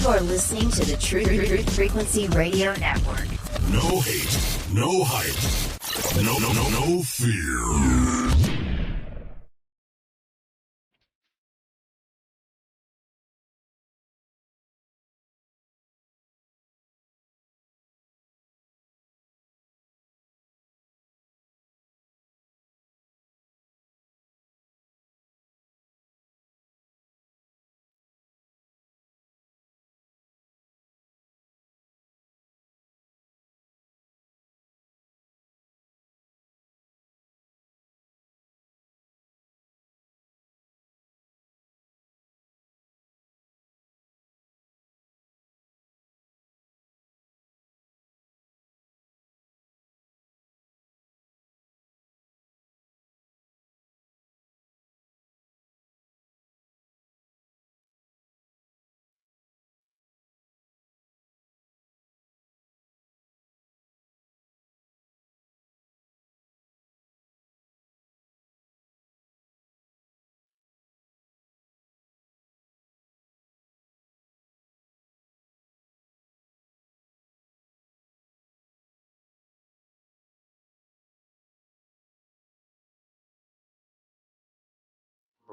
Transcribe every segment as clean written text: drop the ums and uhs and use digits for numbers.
You're listening to the Truth Frequency Radio Network. No hate, no hype, no fear.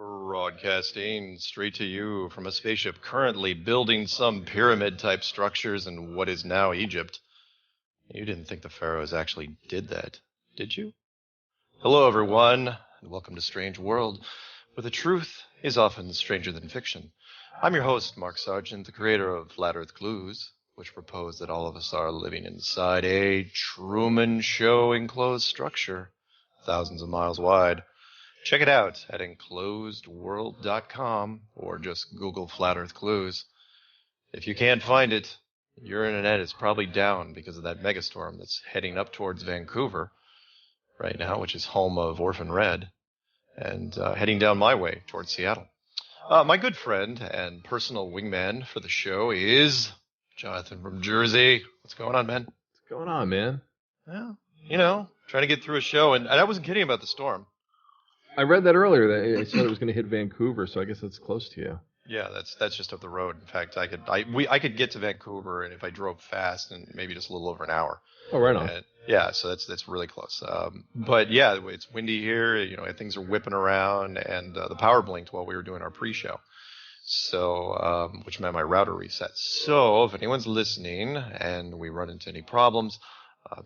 Broadcasting straight to you from a spaceship currently building some pyramid-type structures in what is now Egypt. You didn't think the pharaohs actually did that, did you? Hello, everyone, and welcome to Strange World, where the truth is often stranger than fiction. I'm your host, Mark Sargent, the creator of Flat Earth Clues, which propose that all of us are living inside a Truman Show enclosed structure, thousands of miles wide. Check it out at enclosedworld.com or just Google Flat Earth Clues. If you can't find it, your internet is probably down because of that megastorm that's heading up towards Vancouver right now, which is home of Orphan Red, and heading down my way towards Seattle. My good friend and personal wingman for the show is Jonathan from Jersey. What's going on, man? What's going on, man? Yeah, you know, trying to get through a show, and I wasn't kidding about the storm. I read that earlier. That it said it was going to hit Vancouver, so I guess that's close to you. Yeah, that's just up the road. In fact, I could get to Vancouver, and if I drove fast, and maybe just a little over an hour. Oh, right on. Yeah, so that's really close. But yeah, it's windy here. You know, things are whipping around, and the power blinked while we were doing our pre-show. So, which meant my router reset. So, if anyone's listening and we run into any problems,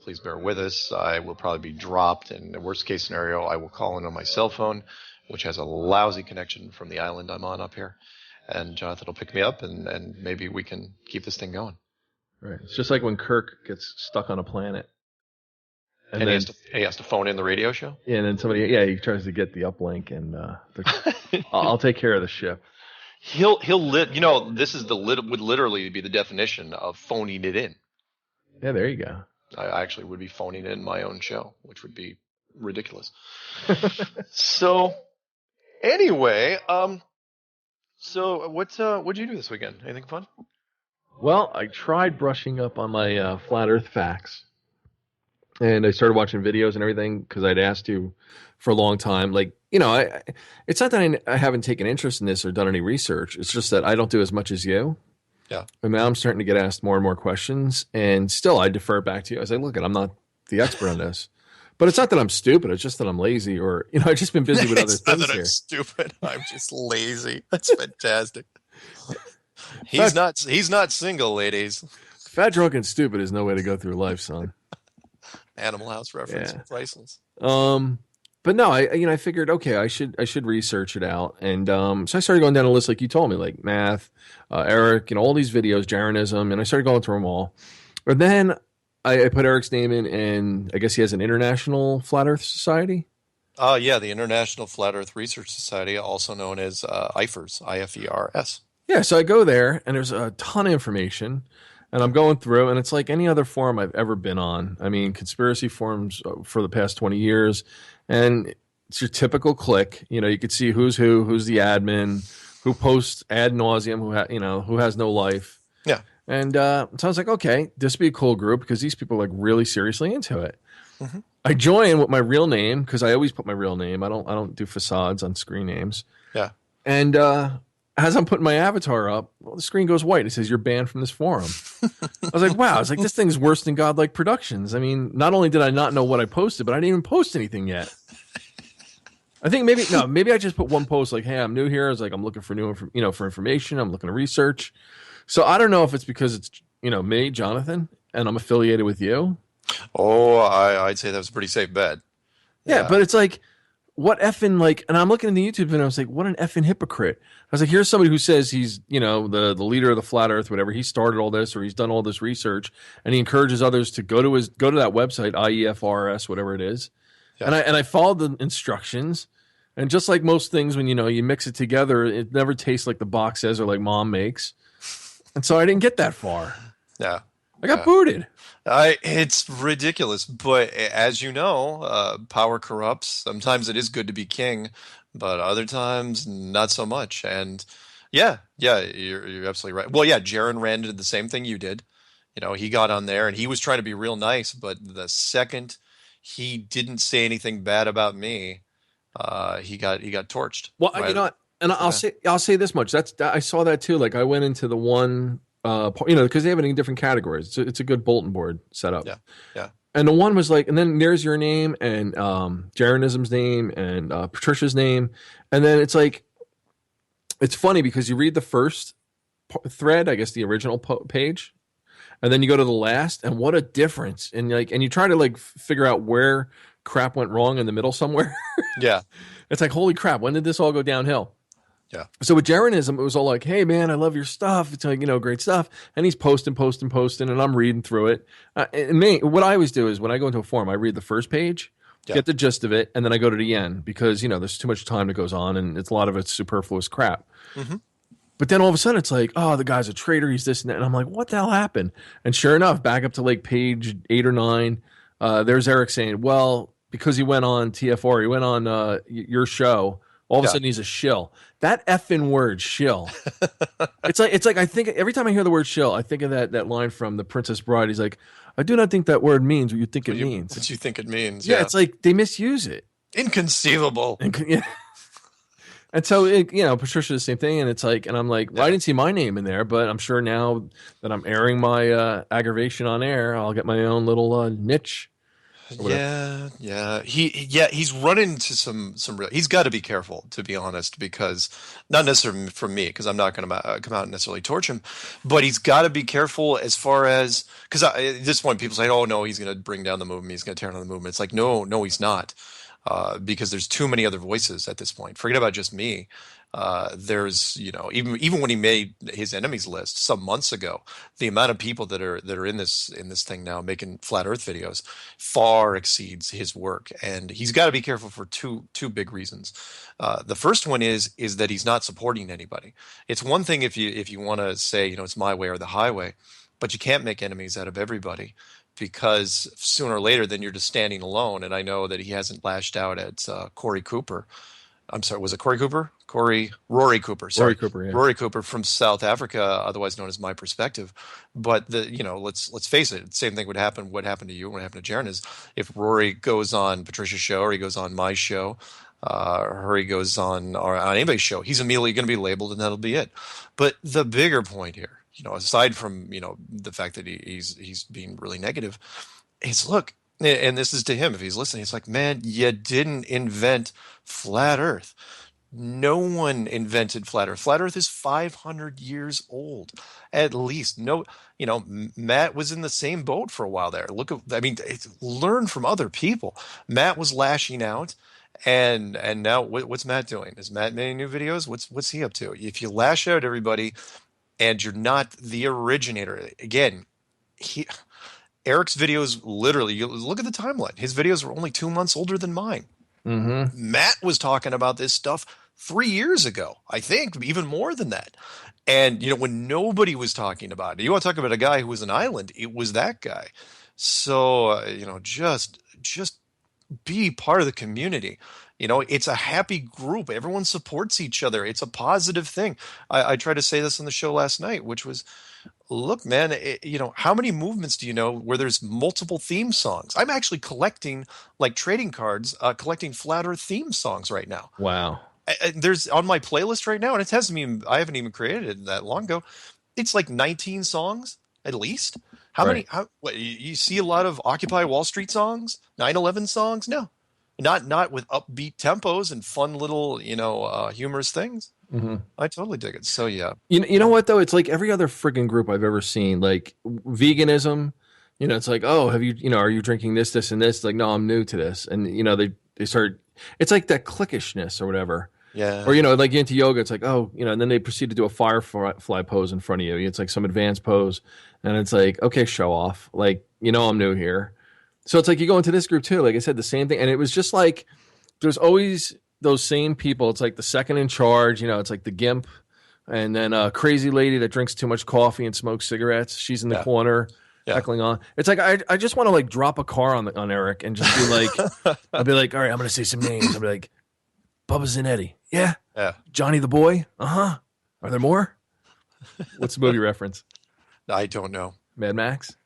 please bear with us. I will probably be dropped. In the worst case scenario, I will call in on my cell phone, which has a lousy connection from the island I'm on up here. And Jonathan will pick me up, and maybe we can keep this thing going. Right. It's just like when Kirk gets stuck on a planet. And then, he has to phone in the radio show? Yeah, and then he tries to get the uplink, and I'll take care of the ship. This is would literally be the definition of phoning it in. Yeah, there you go. I actually would be phoning in my own show, which would be ridiculous. So, anyway, so what'd you do this weekend? Anything fun? Well, I tried brushing up on my flat Earth facts, and I started watching videos and everything because I'd asked you for a long time. Like, it's not that I haven't taken interest in this or done any research. It's just that I don't do as much as you. Yeah. And now I'm starting to get asked more and more questions, and still I defer back to you. I say, look, I'm not the expert on this. But it's not that I'm stupid. It's just that I'm lazy, or, I've just been busy with other things here. It's not that I'm stupid. I'm just lazy. That's fantastic. He's not single, ladies. Fat, drunk, and stupid is no way to go through life, son. Animal House reference. Yeah. Priceless. But no, I figured, okay, I should research it out. And so I started going down a list like you told me, like math, Eric, all these videos, Jeranism, and I started going through them all. But then I put Eric's name in, and I guess he has an International Flat Earth Society? Yeah, the International Flat Earth Research Society, also known as IFERS, IFERS. Yeah, so I go there, and there's a ton of information. And I'm going through, and it's like any other forum I've ever been on. I mean, conspiracy forums for the past 20 years. And it's your typical click. You could see who's who's the admin, who posts ad nauseum, who has no life. Yeah. And so I was like, okay, this would be a cool group because these people are like really seriously into it. Mm-hmm. I join with my real name because I always put my real name. I don't do facades on screen names. Yeah. And as I'm putting my avatar up, well, the screen goes white. It says you're banned from this forum. I was like, wow. I was like, this thing's worse than Godlike Productions. I mean, not only did I not know what I posted, but I didn't even post anything yet. I think maybe I just put one post like, hey, I'm new here. I was like, I'm looking for for information. I'm looking to research. So I don't know if it's because it's, me, Jonathan, and I'm affiliated with you. Oh, I'd say that was a pretty safe bet. Yeah, but it's like, what effing, like, and I'm looking at the YouTube video, I was like, what an effing hypocrite. I was like, here's somebody who says he's, the leader of the flat earth, whatever. He started all this, or he's done all this research, and he encourages others to go to that website, IEFRS, whatever it is. Yeah. And I followed the instructions. And just like most things, when, you mix it together, it never tastes like the box says or like mom makes. And so I didn't get that far. Yeah. I got booted. It's ridiculous, but as you know, power corrupts. Sometimes it is good to be king, but other times not so much. And yeah, you're absolutely right. Well, yeah, Jaron Rand did the same thing you did. He got on there and he was trying to be real nice, but the second he didn't say anything bad about me, he got torched. Well, and I'll say this much. I saw that too. Like I went into the one. Because they have it in different categories. It's a good bulletin board setup. Yeah. And the one was like, and then there's your name and Jaronism's name and Patricia's name, and then it's like, it's funny because you read the first thread, I guess the original page, and then you go to the last, and what a difference! And you try to like figure out where crap went wrong in the middle somewhere. Yeah, it's like, holy crap! When did this all go downhill? Yeah. So with Jaronism, it was all like, hey, man, I love your stuff. It's like, great stuff. And he's posting, and I'm reading through it. What I always do is when I go into a forum, I read the first page, get the gist of it, and then I go to the end because, there's too much time that goes on and a lot of it's superfluous crap. Mm-hmm. But then all of a sudden it's like, oh, the guy's a traitor. He's this and that. And I'm like, what the hell happened? And sure enough, back up to like page 8 or 9, there's Eric saying, well, because he went on TFR, he went on your show. All of a sudden, he's a shill. That effing word, shill. It's like I think every time I hear the word shill, I think of that line from The Princess Bride. He's like, I do not think that word means what you think it means. What you think it means. Yeah, it's like they misuse it. Inconceivable. And so, Patricia, the same thing. And it's like, and I'm like, well, I didn't see my name in there, but I'm sure now that I'm airing my aggravation on air, I'll get my own little niche. Yeah. He's run into some real. He's got to be careful, to be honest, because not necessarily from me, because I'm not going to come out and necessarily torch him, but he's got to be careful as far as because at this point people say, oh no, he's going to bring down the movement, he's going to tear down the movement. It's like no, he's not, because there's too many other voices at this point. Forget about just me. There's even when he made his enemies list some months ago, the amount of people that are in this thing now making flat earth videos far exceeds his work, and he's got to be careful for two big reasons. The first one is that he's not supporting anybody. It's one thing if you want to say it's my way or the highway, but you can't make enemies out of everybody, because sooner or later then you're just standing alone. And I know that he hasn't lashed out at Corey Cooper. I'm sorry, was it Corey Cooper? Rory Cooper. Sorry, Rory Cooper from South Africa, otherwise known as My Perspective. But let's face it, the same thing would happen. What happened to you? What happened to Jaron is if Rory goes on Patricia's show, or he goes on my show, or he goes on anybody's show, he's immediately going to be labeled, and that'll be it. But the bigger point here, aside from the fact that he's being really negative, is look. And this is to him if he's listening. It's like, man, you didn't invent flat Earth. No one invented flat Earth. Flat Earth is 500 years old, at least. No, Matt was in the same boat for a while there. Learn from other people. Matt was lashing out, and now what's Matt doing? Is Matt making new videos? What's he up to? If you lash out at everybody, and you're not the originator, again, Eric's videos, literally, you look at the timeline. His videos were only 2 months older than mine. Mm-hmm. Matt was talking about this stuff 3 years ago, I think, even more than that. And, when nobody was talking about it, you want to talk about a guy who was an island, it was that guy. So, just be part of the community. It's a happy group. Everyone supports each other. It's a positive thing. I tried to say this on the show last night, which was, look, man, how many movements do you know where there's multiple theme songs? I'm actually collecting, like trading cards, collecting flat earth theme songs right now. Wow. There's on my playlist right now, and I haven't even created it that long ago. It's like 19 songs at least. How Right. many? What, you see a lot of Occupy Wall Street songs, 9/11 songs? No, not with upbeat tempos and fun little, humorous things. Mm-hmm. I totally dig it. So yeah, You know what though? It's like every other friggin' group I've ever seen. Like veganism, it's like, oh, have you, are you drinking this, this, and this? It's like, no, I'm new to this, and they start. It's like that cliquishness or whatever. yeah. Or like into yoga, it's like, oh, and then they proceed to do a firefly pose in front of you. It's like some advanced pose, and it's like, okay, show off. Like, I'm new here. So it's like you go into this group too. Like I said, the same thing, and it was just like there's always those same people. It's like the second in charge. It's like the gimp, and then a crazy lady that drinks too much coffee and smokes cigarettes. She's in the corner. Yeah. Heckling on. It's like I just want to like drop a car on Eric and just be like, I'll be like, all right, I'm gonna say some names. I'll be like, Bubba Zanetti. Yeah. Yeah. Johnny the Boy. Uh-huh. Are there more? What's the movie reference? I don't know. Mad Max?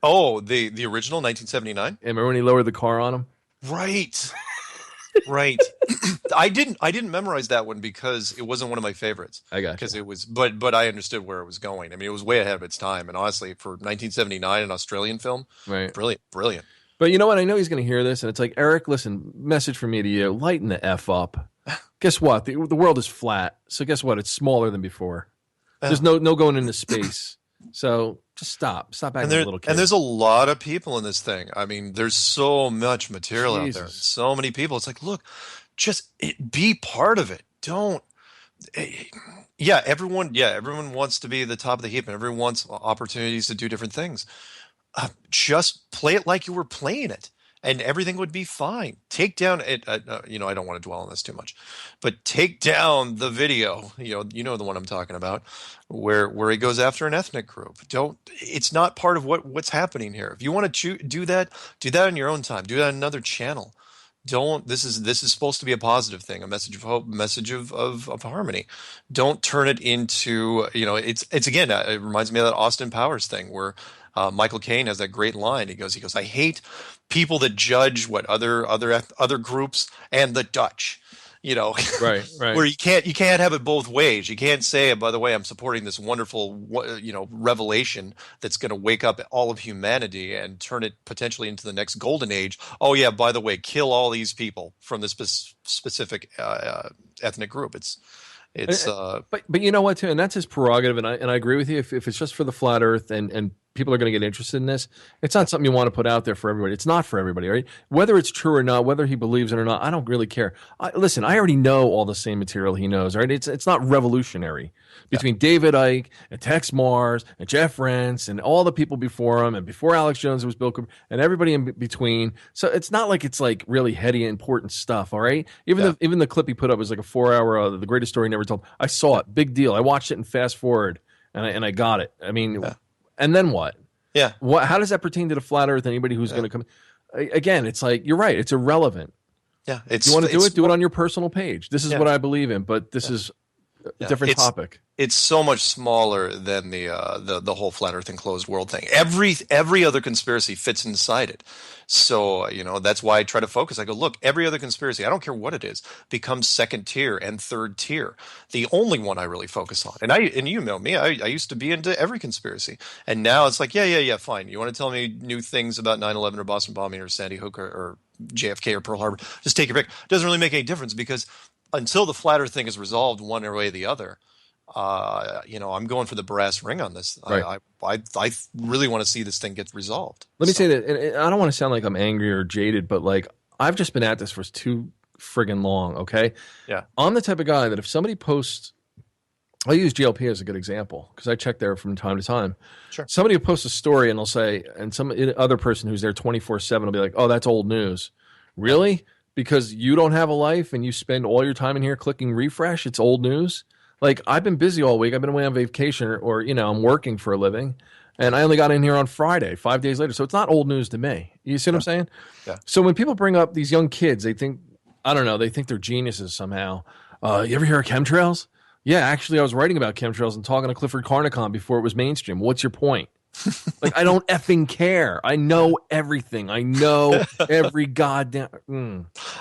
Oh, the original 1979? Yeah, remember when he lowered the car on him? Right. Right. I didn't memorize that one because it wasn't one of my favorites. I got because it was, but I understood where it was going. I mean, it was way ahead of its time, and honestly, for 1979, an Australian film, right. Brilliant. But you know what? I know he's going to hear this, and it's like, Eric, listen, message from me to you: lighten the f up. Guess what? The world is flat, so guess what? It's smaller than before. There's no going into space. So just stop acting like a little kid. And there's a lot of people in this thing. I mean, there's so much material out there. Jesus. So many people. It's like, look, just be part of it. Don't. Yeah, everyone wants to be the top of the heap, and everyone wants opportunities to do different things. Just play it like you were playing it, and everything would be fine. Take down it. I don't want to dwell on this too much, but take down the video. You know the one I'm talking about, where he goes after an ethnic group. It's not part of what's happening here. If you want to do that on your own time. Do that on another channel. Don't. This is supposed to be a positive thing, a message of hope, message of harmony. Don't turn it into. It's again. It reminds me of that Austin Powers thing where. Michael Caine has that great line. He goes, I hate people that judge what other groups and the Dutch, right. where you can't have it both ways. You can't say, by the way, I'm supporting this wonderful, revelation that's going to wake up all of humanity and turn it potentially into the next golden age. Oh yeah, by the way, kill all these people from this specific ethnic group. But you know what too, and that's his prerogative, and I agree with you. If it's just for the flat Earth and people are going to get interested in this, it's not something you want to put out there for everybody. It's not for everybody, right? Whether it's true or not, whether he believes it or not, I don't really care. Listen, I already know all the same material he knows, right? It's not revolutionary. Between David Icke and Tex Mars and Jeff Rentz and all the people before him and before Alex Jones, it was Bill Cooper and everybody in between. So it's not like it's like really heady, important stuff, all right? Even the clip he put up was like a 4-hour, the greatest story never told. I saw it, big deal. I watched it and fast forward, and I got it. I mean, and then what? Yeah. How does that pertain to the flat Earth? Anybody who's going to come? Again, it's like you're right. It's irrelevant. Yeah. You want to do it? Do it on your personal page. This is what I believe in, but this is a different topic. It's so much smaller than the whole flat Earth enclosed world thing. Every other conspiracy fits inside it. So that's why I try to focus. I go, look, every other conspiracy, I don't care what it is, becomes second tier and third tier. The only one I really focus on, and you know me, I used to be into every conspiracy, and now it's like, yeah, fine. You want to tell me new things about 9/11 or Boston bombing or Sandy Hook or JFK or Pearl Harbor? Just take your pick. It doesn't really make any difference because until the flat Earth thing is resolved one way or the other, I'm going for the brass ring on this. Right. I really want to see this thing get resolved. Let me say that, and I don't want to sound like I'm angry or jaded, but like I've just been at this for too friggin' long. Okay. Yeah. I'm the type of guy that if somebody posts, I'll use GLP as a good example because I check there from time to time. Sure. Somebody will post a story and they'll say, and some other person who's there 24/7 will be like, "Oh, that's old news." Really? Because you don't have a life and you spend all your time in here clicking refresh, it's old news? Like, I've been busy all week. I've been away on vacation or I'm working for a living. And I only got in here on Friday, 5 days later. So it's not old news to me. You see what I'm saying? Yeah. So when people bring up these young kids, they think, I don't know, they think they're geniuses somehow. You ever hear of chemtrails? Yeah, actually, I was writing about chemtrails and talking to Clifford Carnicon before it was mainstream. What's your point? Like, I don't effing care. I know everything. I know every goddamn.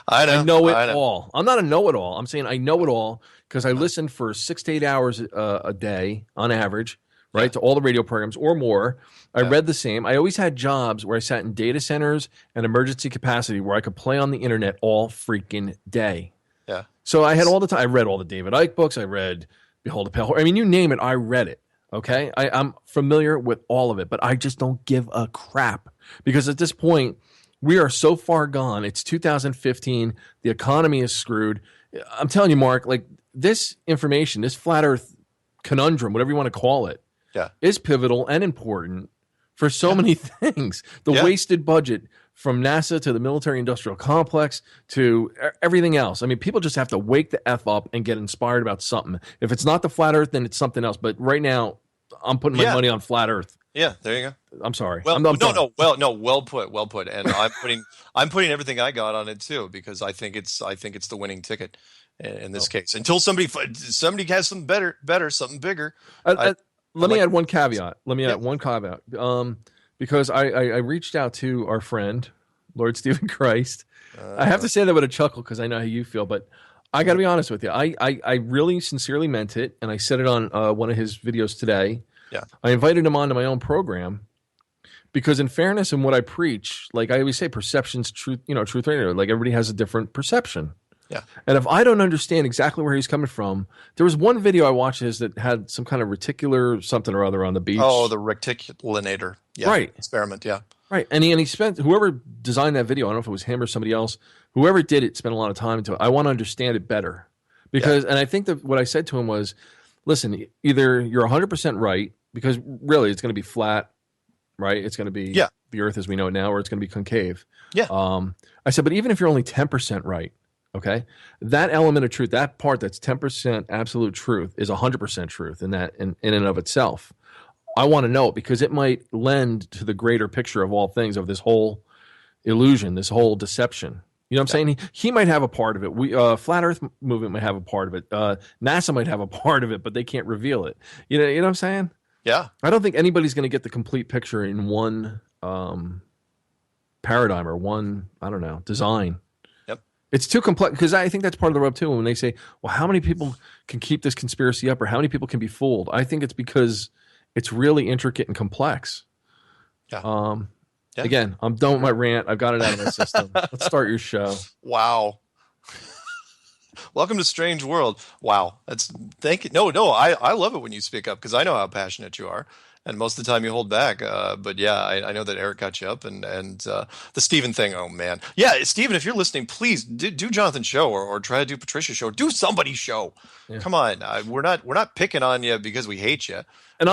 I know it all. I'm not a know-it-all. I'm saying I know it all because I listen for 6 to 8 hours a day on average, right, to all the radio programs or more. I read the same. I always had jobs where I sat in data centers and emergency capacity where I could play on the internet all freaking day. Yeah. So I had all the time. I read all the David Icke books. I read Behold the Pale. I mean, you name it, I read it. Okay, I'm familiar with all of it, but I just don't give a crap because at this point, we are so far gone. It's 2015. The economy is screwed. I'm telling you, Mark, like this information, this flat earth conundrum, whatever you want to call it, is pivotal and important for so many things. The wasted budget from NASA to the military industrial complex to everything else. I mean, people just have to wake the F up and get inspired about something. If it's not the flat earth, then it's something else. But right now, I'm putting my money on flat earth. Yeah, there you go. I'm sorry. Well, well put. And I'm putting everything I got on it too because I think it's the winning ticket in this case. Until somebody has something better, something bigger. Let me add one caveat. Because I reached out to our friend, Lord Stephen Christ. I have to say that with a chuckle because I know how you feel, but I got to be honest with you. I really sincerely meant it, and I said it on one of his videos today. Yeah, I invited him onto my own program because, in fairness, in what I preach, like I always say, perception's truth. Truth radio. Like everybody has a different perception. Yeah, and if I don't understand exactly where he's coming from, there was one video I watched his that had some kind of reticular something or other on the beach. Oh, the reticulinator. Yeah, right. Experiment. Yeah. Right. And he spent, whoever designed that video, I don't know if it was him or somebody else, whoever did it spent a lot of time into it. I want to understand it better because, and I think that what I said to him was, listen, either you're 100% right, because really it's going to be flat, right? It's going to be the earth as we know it now, or it's going to be concave. Yeah. I said, but even if you're only 10% right, okay, that element of truth, that part that's 10% absolute truth is 100% truth in and of itself. I want to know it because it might lend to the greater picture of all things of this whole illusion, this whole deception. You know what I'm saying? He might have a part of it. We Flat Earth movement might have a part of it. NASA might have a part of it, but they can't reveal it. You know what I'm saying? Yeah. I don't think anybody's going to get the complete picture in one paradigm or one, I don't know, design. Yep. It's too complex because I think that's part of the rub too. When they say, well, how many people can keep this conspiracy up or how many people can be fooled? I think it's because it's really intricate and complex. Yeah. Again, I'm done with my rant. I've got it out of my system. Let's start your show. Wow. Welcome to Strange World. Wow. Thank you. No, I love it when you speak up because I know how passionate you are. And most of the time you hold back. But yeah, I know that Eric got you up and the Stephen thing. Oh man. Yeah. Stephen, if you're listening, please do Jonathan's show or try to do Patricia's show. Do somebody's show. Yeah. Come on. We're not picking on you because we hate you. And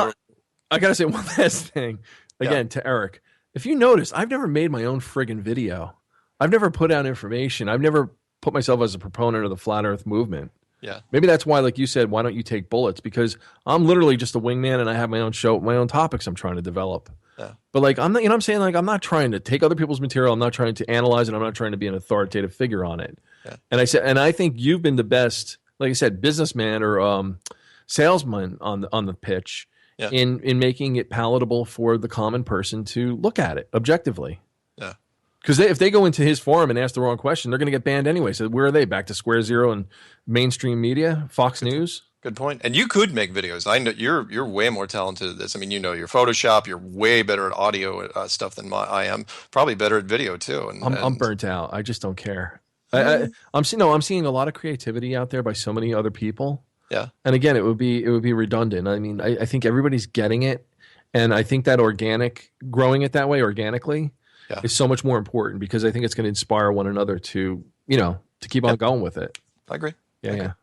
I got to say one last thing again to Eric. If you notice, I've never made my own friggin' video. I've never put out information. I've never put myself as a proponent of the flat earth movement. Yeah. Maybe that's why, like you said, why don't you take bullets? Because I'm literally just a wingman and I have my own show, my own topics I'm trying to develop. Yeah. But like, I'm not, you know what I'm saying? Like, I'm not trying to take other people's material. I'm not trying to analyze it. I'm not trying to be an authoritative figure on it. Yeah. And I think you've been the best, like I said, businessman or salesman on the pitch. Yeah. In making it palatable for the common person to look at it objectively. Yeah. Because if they go into his forum and ask the wrong question, they're going to get banned anyway. So where are they? Back to square zero and mainstream media, Fox News? Good point. And you could make videos. I know you're way more talented at this. I mean, you know your Photoshop. You're way better at audio stuff than I am. Probably better at video too. I'm burnt out. I just don't care. I'm seeing a lot of creativity out there by so many other people. Yeah. And again, it would be redundant. I mean, I think everybody's getting it. And I think that growing it that way organically is so much more important because I think it's going to inspire one another to keep on going with it. I agree. Yeah. Yeah.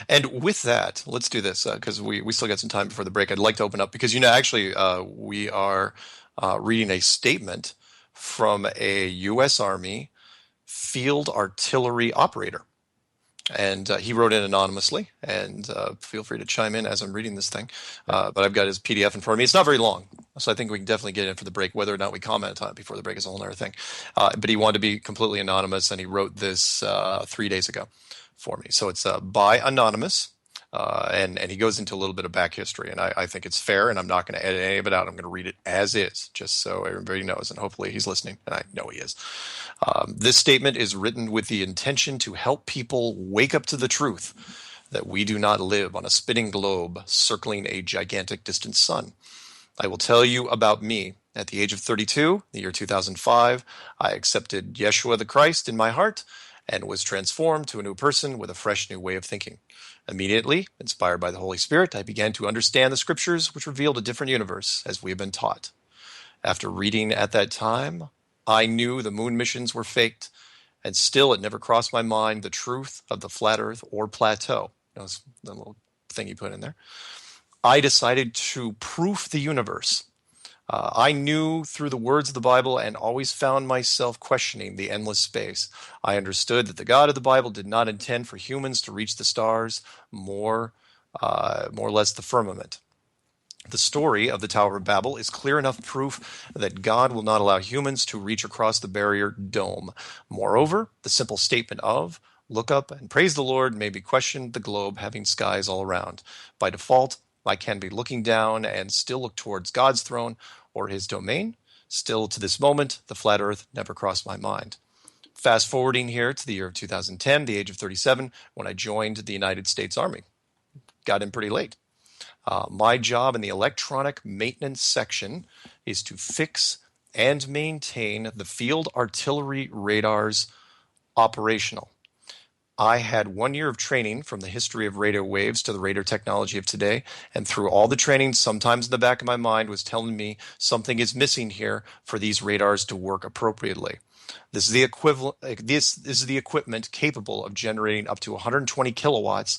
And with that, let's do this because we still got some time before the break. I'd like to open up because, actually we are reading a statement from a U.S. Army field artillery operator. And he wrote in anonymously, and feel free to chime in as I'm reading this thing. But I've got his PDF in front of me. It's not very long, so I think we can definitely get in for the break. Whether or not we comment on it before the break is a whole other thing. But he wanted to be completely anonymous, and he wrote this 3 days ago for me. So it's by Anonymous. And he goes into a little bit of back history, and I think it's fair, and I'm not going to edit any of it out. I'm going to read it as is, just so everybody knows, and hopefully he's listening, and I know he is. This statement is written with the intention to help people wake up to the truth that we do not live on a spinning globe circling a gigantic distant sun. I will tell you about me. At the age of 32, the year 2005, I accepted Yeshua the Christ in my heart and was transformed to a new person with a fresh new way of thinking. Immediately, inspired by the Holy Spirit, I began to understand the scriptures, which revealed a different universe as we have been taught. After reading at that time, I knew the moon missions were faked, and still it never crossed my mind the truth of the flat earth or plateau. That's the little thing you put in there. I decided to proof the universe. I knew through the words of the Bible and always found myself questioning the endless space. I understood that the God of the Bible did not intend for humans to reach the stars, more or less the firmament. The story of the Tower of Babel is clear enough proof that God will not allow humans to reach across the barrier dome. Moreover, the simple statement of, look up and praise the Lord, may be questioned the globe having skies all around. By default, I can be looking down and still look towards God's throne or his domain. Still, to this moment, the flat earth never crossed my mind. Fast forwarding here to the year of 2010, the age of 37, when I joined the United States Army. Got in pretty late. My job in the electronic maintenance section is to fix and maintain the field artillery radars operational. I had 1 year of training from the history of radio waves to the radar technology of today, and through all the training, sometimes in the back of my mind was telling me something is missing here for these radars to work appropriately. This is the equivalent. This is the equipment capable of generating up to 120 kilowatts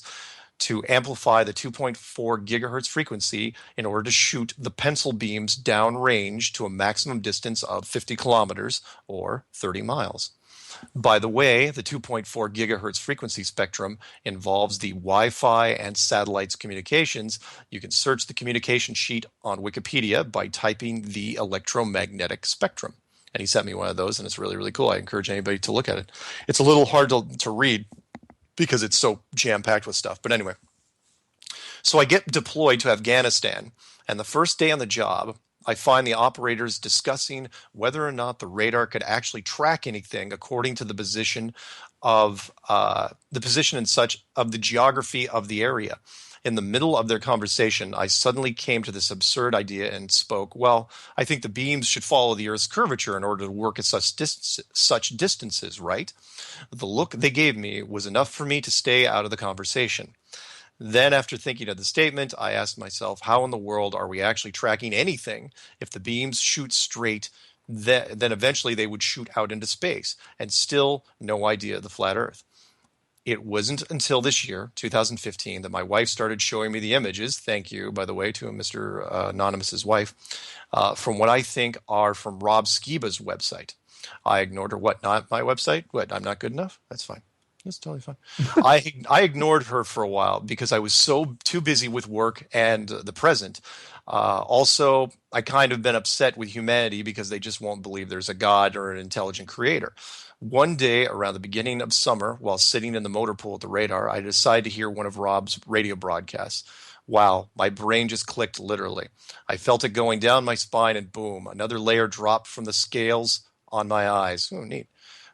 to amplify the 2.4 gigahertz frequency in order to shoot the pencil beams downrange to a maximum distance of 50 kilometers or 30 miles. By the way, the 2.4 gigahertz frequency spectrum involves the Wi-Fi and satellites communications. You can search the communication sheet on Wikipedia by typing the electromagnetic spectrum. And he sent me one of those, and it's really, really cool. I encourage anybody to look at it. It's a little hard to read because it's so jam-packed with stuff. But anyway, so I get deployed to Afghanistan, and the first day on the job, I find the operators discussing whether or not the radar could actually track anything according to the position of and such of the geography of the area. In the middle of their conversation, I suddenly came to this absurd idea and spoke, well, I think the beams should follow the Earth's curvature in order to work at such distances, right? The look they gave me was enough for me to stay out of the conversation. Then, after thinking of the statement, I asked myself, how in the world are we actually tracking anything if the beams shoot straight, then eventually they would shoot out into space, and still no idea of the flat Earth. It wasn't until this year, 2015, that my wife started showing me the images, thank you, by the way, to Mr. Anonymous's wife, from what I think are from Rob Skiba's website. I ignored her. What, not my website? What, I'm not good enough? That's fine. That's totally fine. I ignored her for a while because I was too busy with work and the present. Also, I kind of been upset with humanity because they just won't believe there's a God or an intelligent creator. One day around the beginning of summer, while sitting in the motor pool at the radar, I decided to hear one of Rob's radio broadcasts. Wow, my brain just clicked literally. I felt it going down my spine and boom, another layer dropped from the scales on my eyes. Oh, neat.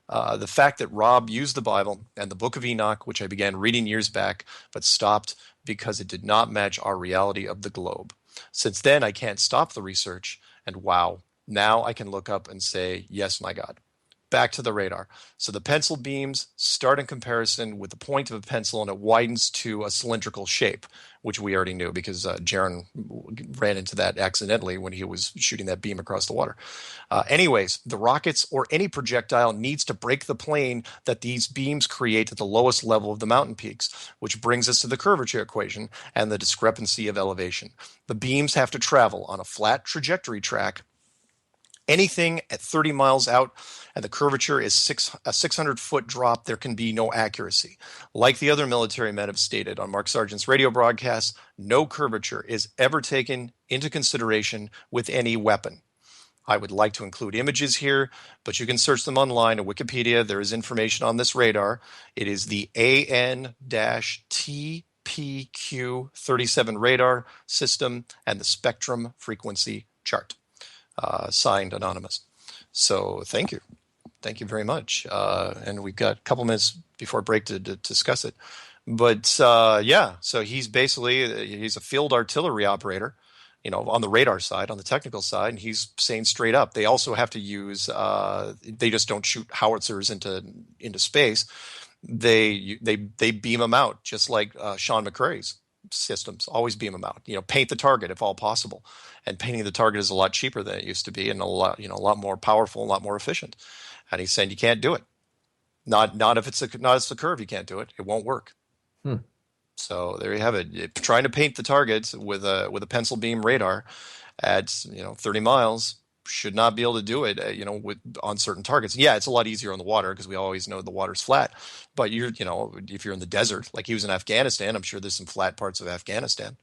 The fact that Rob used the Bible and the Book of Enoch, which I began reading years back, but stopped because it did not match our reality of the globe. Since then, I can't stop the research, and wow, now I can look up and say, yes, my God. Back to the radar. So the pencil beams start in comparison with the point of a pencil, and it widens to a cylindrical shape, which we already knew because Jaron ran into that accidentally when he was shooting that beam across the water. Anyways, the rockets or any projectile needs to break the plane that these beams create at the lowest level of the mountain peaks, which brings us to the curvature equation and the discrepancy of elevation. The beams have to travel on a flat trajectory track. Anything at 30 miles out and the curvature is a 600-foot drop, there can be no accuracy. Like the other military men have stated on Mark Sargent's radio broadcasts, no curvature is ever taken into consideration with any weapon. I would like to include images here, but you can search them online at Wikipedia. There is information on this radar. It is the AN-TP RPQ-37 radar system and the spectrum frequency chart. Signed Anonymous. So thank you. Thank you very much. And we've got a couple minutes before break to discuss it. But so he's a field artillery operator, on the radar side, on the technical side, and he's saying straight up, they also have to use, they just don't shoot howitzers into space. They beam them out, just like Sean McCrae's systems always beam them out. Paint the target if all possible, and painting the target is a lot cheaper than it used to be, and a lot more powerful, a lot more efficient. And he's saying you can't do it. Not if it's the curve. You can't do it. It won't work. So there you have it. Trying to paint the targets with a pencil beam radar at 30 miles should not be able to do it. On certain targets. Yeah, it's a lot easier on the water because we always know the water's flat. But if you're in the desert, like he was in Afghanistan, I'm sure there's some flat parts of Afghanistan.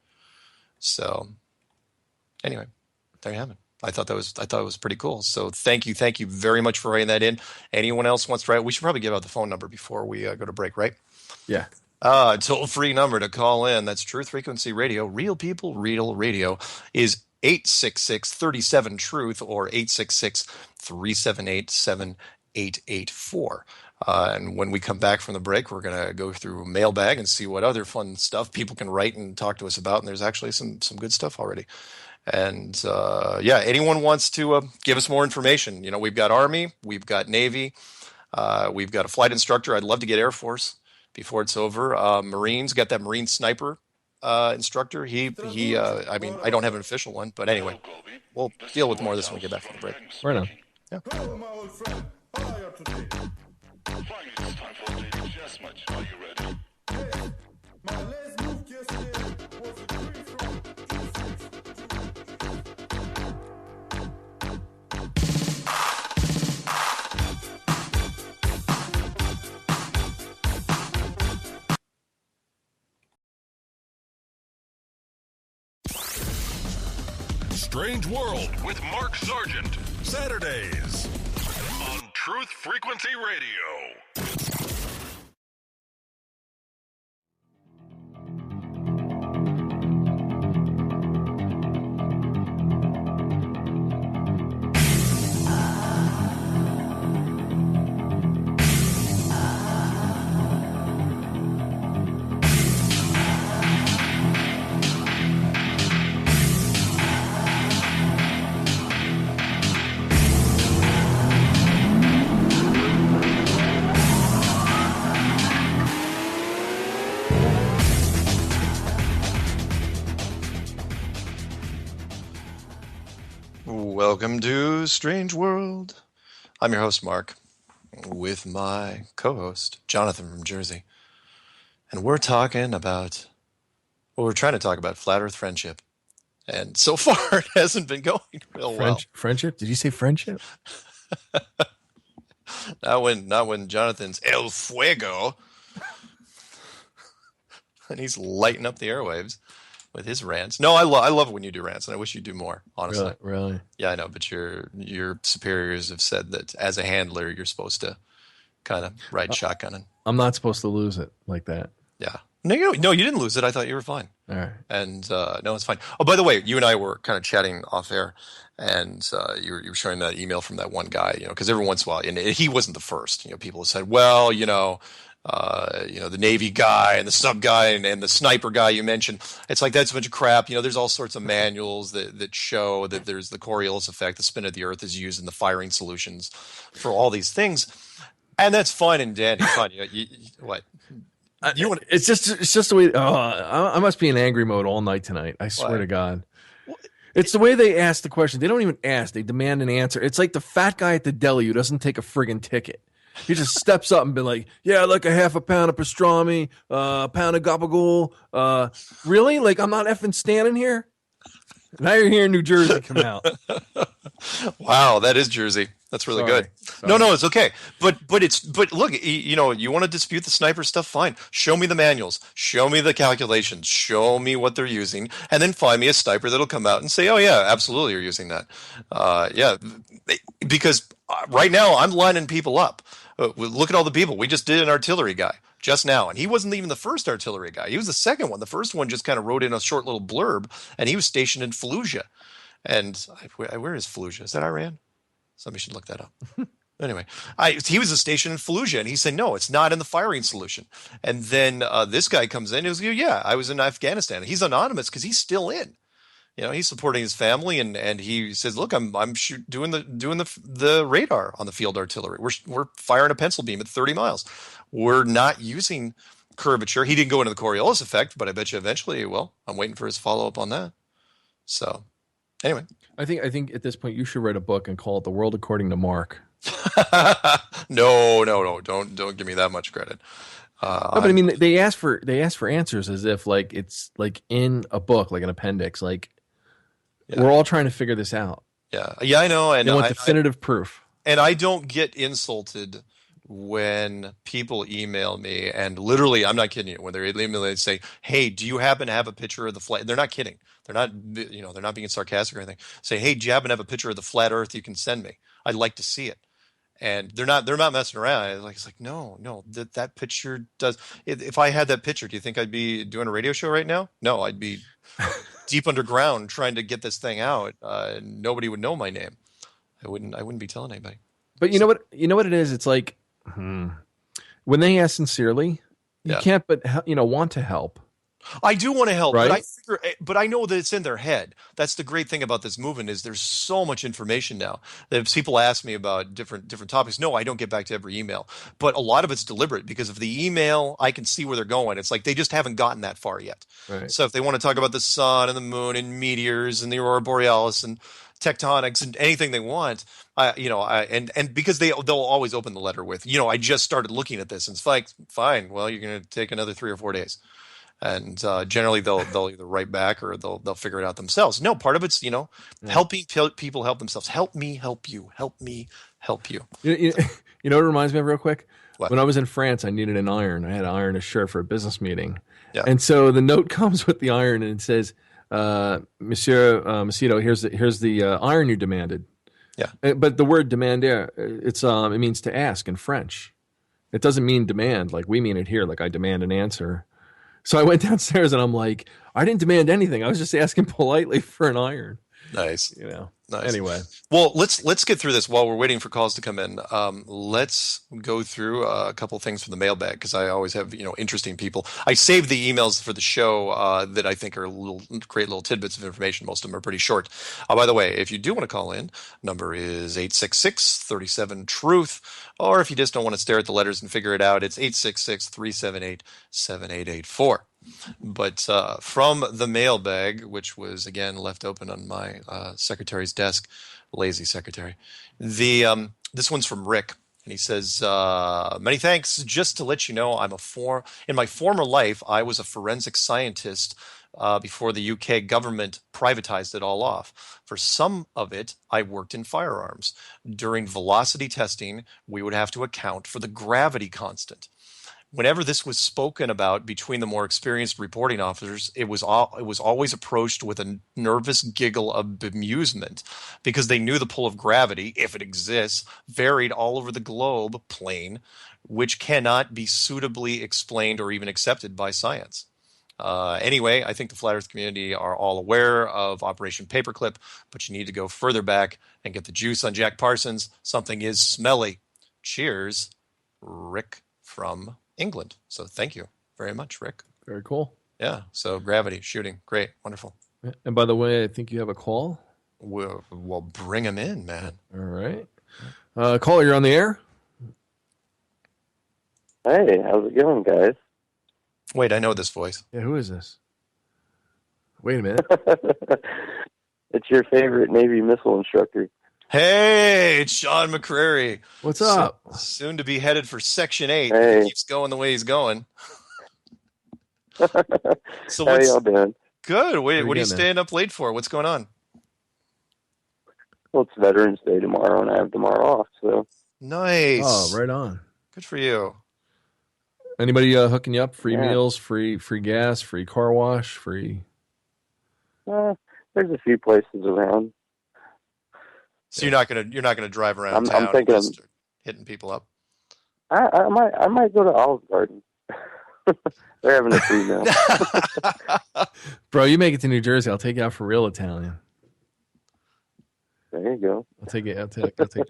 So anyway, there you have it. I thought it was pretty cool. So thank you very much for writing that in. Anyone else wants to write? We should probably give out the phone number before we go to break, right? Yeah. Toll-free number to call in. That's Truth Frequency Radio. Real people, real radio is 866-37-TRUTH or 866-378-7884. And when we come back from the break, we're going to go through mailbag and see what other fun stuff people can write and talk to us about. And there's actually some good stuff already. And anyone wants to give us more information. We've got Army, we've got Navy, we've got a flight instructor. I'd love to get Air Force before it's over. Marines, got that Marine sniper instructor. I don't have an official one, but anyway, we'll deal with more of this when we get back from the break. Right on. Yeah. Hello, my old friend. How are you today? Finally, it's time for a daily chess match. Are you ready? Yes. My last move yesterday was a 3 from 2-6. Strange World with Mark Sargent. Saturdays on Truth Frequency Radio. Welcome to Strange World. I'm your host, Mark, with my co-host, Jonathan from Jersey. And we're trying to talk about flat earth friendship. And so far, it hasn't been going real well. Friendship? Did you say friendship? Not when Jonathan's El Fuego. And he's lighting up the airwaves with his rants. No, I love it when you do rants, and I wish you'd do more, honestly. Really? Yeah, I know, but your superiors have said that as a handler, you're supposed to kind of ride shotgun. I'm not supposed to lose it like that. Yeah. No, you didn't lose it. I thought you were fine. All right. And no, it's fine. Oh, by the way, you and I were kind of chatting off air, and you were showing that email from that one guy, because every once in a while, and he wasn't the first. People have said, well, the Navy guy and the sub guy and the sniper guy you mentioned. It's like, that's a bunch of crap. There's all sorts of manuals that show that there's the Coriolis effect, the spin of the earth is used in the firing solutions for all these things. And that's fine and dandy. Fine. What? It's just the way. I must be in angry mode all night tonight. I swear to God. It's the way they ask the question. They don't even ask. They demand an answer. It's like the fat guy at the deli who doesn't take a friggin' ticket. He just steps up and be like, yeah, like a half a pound of pastrami, a pound of gabagool. Really? Like, I'm not effing standing here? Now you're here in New Jersey. Come out. Wow, that is Jersey. That's really good. Sorry. No, it's okay. But look, you want to dispute the sniper stuff? Fine. Show me the manuals. Show me the calculations. Show me what they're using, and then find me a sniper that'll come out and say, "Oh yeah, absolutely, you're using that." Yeah, because right now I'm lining people up Look at all the people. We just did an artillery guy just now, and he wasn't even the first artillery guy. He was the second one. The first one just kind of wrote in a short little blurb, and he was stationed in Fallujah. And where is Fallujah? Is that Iran? Somebody should look that up. Anyway, he was stationed in Fallujah, and he said, no, it's not in the firing solution. And then this guy comes in, and he goes, yeah, I was in Afghanistan. He's anonymous because he's still in. He's supporting his family, and he says, look, I'm doing the radar on the field artillery. We're firing a pencil beam at 30 miles. We're not using curvature. He didn't go into the Coriolis effect, but I bet you eventually he will. I'm waiting for his follow-up on that. So anyway. I think at this point you should write a book and call it The World According to Mark. No, don't give me that much credit. No, but I mean, they ask for answers as if like it's like in a book, like an appendix. Like we're all trying to figure this out. Yeah, I know, and they want definitive proof. And I don't get insulted when people email me, and literally, I'm not kidding you. When they email me, they say, "Hey, do you happen to have a picture of the flat?" They're not kidding. They're not, they're not being sarcastic or anything. Say, "Hey, do you happen to have a picture of the flat Earth you can send me? I'd like to see it." And they're not messing around. It's like no, that picture does. If I had that picture, do you think I'd be doing a radio show right now? No, I'd be deep underground trying to get this thing out. Nobody would know my name. I wouldn't be telling anybody. But you know what it is. It's like when they ask sincerely, you can't but want to help. I do want to help, right? but I know that it's in their head. That's the great thing about this movement is there's so much information now that if people ask me about different topics, no, I don't get back to every email, but a lot of it's deliberate because of the email. I can see where they're going. It's like they just haven't gotten that far yet. Right. So if they want to talk about the sun and the moon and meteors and the aurora borealis and tectonics and anything they want, and because they'll always open the letter with, I just started looking at this, and it's like, fine, well, you're going to take another 3 or 4 days. And generally they'll either write back or they'll figure it out themselves. No, part of it's helping people help themselves. Help me help you. Help me help you. You know what it reminds me of real quick? What? When I was in France, I needed an iron. I had to iron a shirt for a business meeting. Yeah. And so the note comes with the iron and it says, Monsieur Macedo, here's the iron you demanded. Yeah. But the word demander, it means to ask in French. It doesn't mean demand like we mean it here, like I demand an answer. So I went downstairs and I'm like, I didn't demand anything. I was just asking politely for an iron. Nice. Nice. Anyway. Well, let's get through this while we're waiting for calls to come in. Let's go through a couple things from the mailbag because I always have interesting people. I saved the emails for the show that I think are great little tidbits of information. Most of them are pretty short. By the way, if you do want to call in, number is 866-37-TRUTH, or if you just don't want to stare at the letters and figure it out, it's 866-378-7884. But from the mailbag, which was again left open on my secretary's desk, lazy secretary, this one's from Rick, and he says, "Many thanks. Just to let you know, in my former life, I was a forensic scientist before the UK government privatized it all off. For some of it, I worked in firearms. During velocity testing, we would have to account for the gravity constant. Whenever this was spoken about between the more experienced reporting officers, it was always approached with a nervous giggle of bemusement because they knew the pull of gravity, if it exists, varied all over the globe plane, which cannot be suitably explained or even accepted by science. Anyway, I think the Flat Earth community are all aware of Operation Paperclip, but you need to go further back and get the juice on Jack Parsons. Something is smelly. Cheers, Rick from England." So thank you very much, Rick. Very cool. Yeah. So gravity, shooting. Great. Wonderful. And by the way, I think you have a call. Well, bring him in, man. All right. Caller, you're on the air. Hey, how's it going, guys? Wait, I know this voice. Yeah, who is this? Wait a minute. It's your favorite Navy missile instructor. Hey, it's Sean McCrary. What's up? Soon to be headed for Section 8. Hey. He keeps going the way he's going. So How y'all doing? Good. Wait, Pretty what are you good, man. staying up late for? What's going on? Well, it's Veterans Day tomorrow, and I have tomorrow off, so... Nice. Oh, right on. Good for you. Anybody hooking you up? Free Yeah. meals, free gas, free car wash, free. There's a few places around. So you're not gonna drive around I'm town thinking and just hitting people up. I might go to Olive Garden. They're having a free meal. Bro, you make it to New Jersey, I'll take you out for real Italian. There you go. I'll take you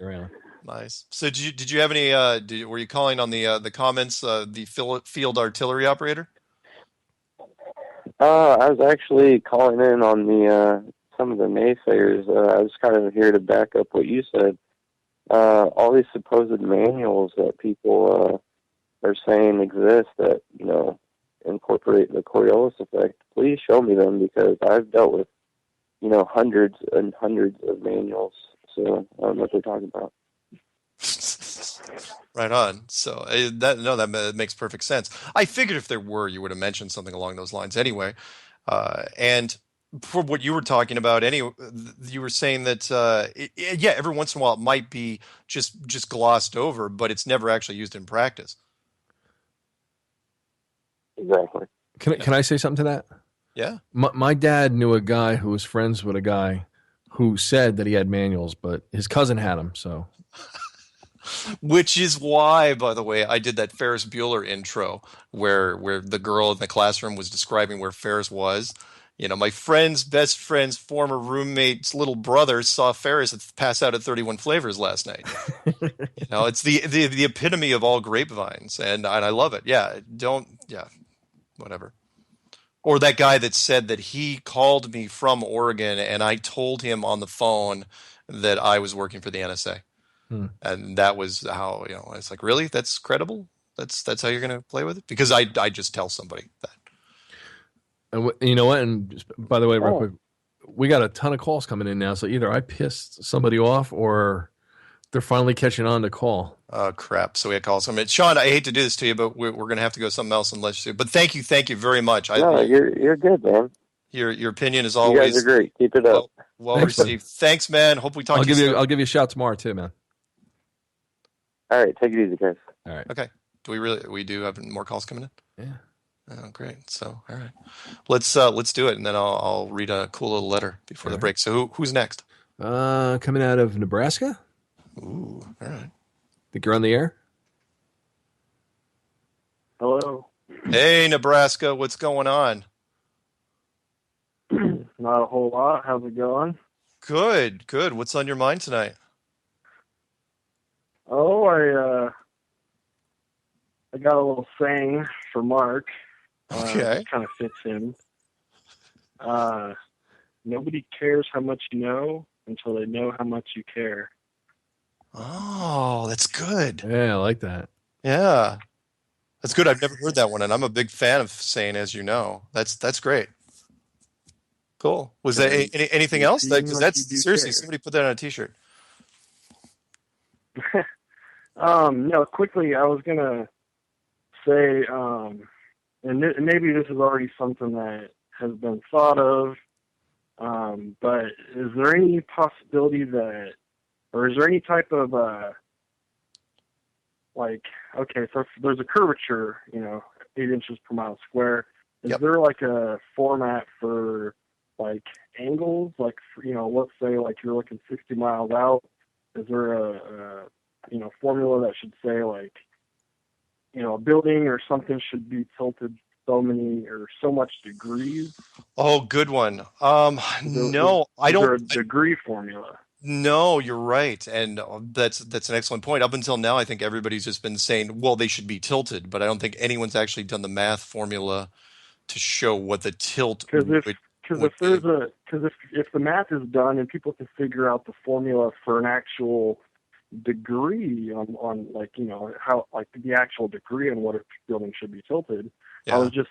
around. Nice. So did you have any? Were you calling on the comments? The field artillery operator. I was actually calling in on the some of the naysayers. I was kind of here to back up what you said. All these supposed manuals that people are saying exist that, you know, incorporate the Coriolis effect. Please show me them, because I've dealt with, you know, hundreds and hundreds of manuals. So I don't know what they're talking about. Right on. So that makes perfect sense. I figured if there were, you would have mentioned something along those lines anyway. And for what you were talking about, you were saying that every once in a while it might be just glossed over, but it's never actually used in practice. Exactly. Can I say something to that? Yeah. My dad knew a guy who was friends with a guy who said that he had manuals, but his cousin had them. So, which is why, by the way, I did that Ferris Bueller intro where the girl in the classroom was describing where Ferris was. You know, my best friend's former roommate's little brother saw Ferris pass out at 31 Flavors last night. You know, it's the epitome of all grapevines, and I love it. Yeah, whatever. Or that guy that said that he called me from Oregon and I told him on the phone that I was working for the NSA. And that was how, you know, it's like, really? That's credible? That's how you're going to play with it? Because I just tell somebody that. And you know what? And just, by the way, real quick, we got a ton of calls coming in now. So either I pissed somebody off or they're finally catching on to call. Oh, crap. So we had calls. I mean, Sean, I hate to do this to you, but we're going to have to go something else and let you. But thank you very much. No, you're good, man. Your opinion is always. You guys are great. Keep it up. Well received. Thanks, man. Hope we talk to you soon. I'll give you a shout tomorrow too, man. All right, take it easy, guys. All right. Okay. We do have more calls coming in? Yeah. Oh, great. So, all right. Let's do it, and then I'll read a cool little letter before the break. So who's next? Coming out of Nebraska? Ooh, all right. Think you're on the air? Hello. Hey, Nebraska. What's going on? Not a whole lot. How's it going? Good. What's on your mind tonight? Oh, I got a little saying for Mark. Okay. It kind of fits in. Nobody cares how much you know until they know how much you care. Oh, that's good. Yeah, I like that. Yeah. That's good. I've never heard that one, and I'm a big fan of saying "as you know." That's great. Cool. Was there anything else? Because that's seriously, somebody put that on a T-shirt. No, quickly, I was gonna say, and maybe this is already something that has been thought of, but is there any possibility that, or is there any type of okay, so if there's a curvature, 8 inches per mile square. Is there like a format for like angles? Like, let's say like you're looking 60 miles out. Is there a formula that should say like, a building or something should be tilted so many or so much degrees? Oh, good one. No, I don't. Is there a degree formula? No, you're right, and that's an excellent point. Up until now, I think everybody's just been saying, well, they should be tilted, but I don't think anyone's actually done the math formula to show what the tilt would be. Because if the math is done and people can figure out the formula for an actual degree on like, how, like the actual degree on what a building should be tilted. Yeah. I was just,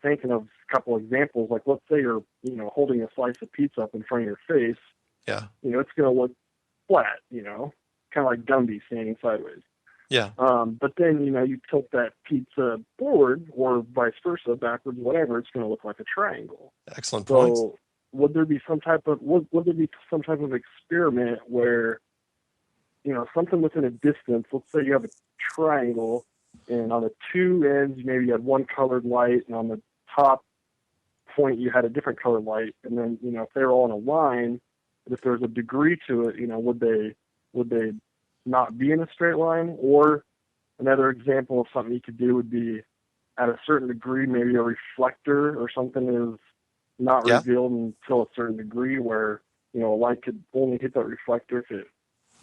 thinking of a couple examples. Like, let's say you're, holding a slice of pizza up in front of your face. Yeah. It's going to look flat, kind of like Gumby standing sideways. Yeah. But then, you tilt that pizza forward or vice versa, backwards, whatever, it's going to look like a triangle. Excellent point. So would there be some type of experiment where, something within a distance, let's say you have a triangle and on the two ends, maybe you had one colored light, and on the top point you had a different colored light. And then, if they were all in a line, if there's a degree to it, would they not be in a straight line? Or another example of something you could do would be at a certain degree, maybe a reflector or something is not revealed until a certain degree where, light could only hit that reflector if it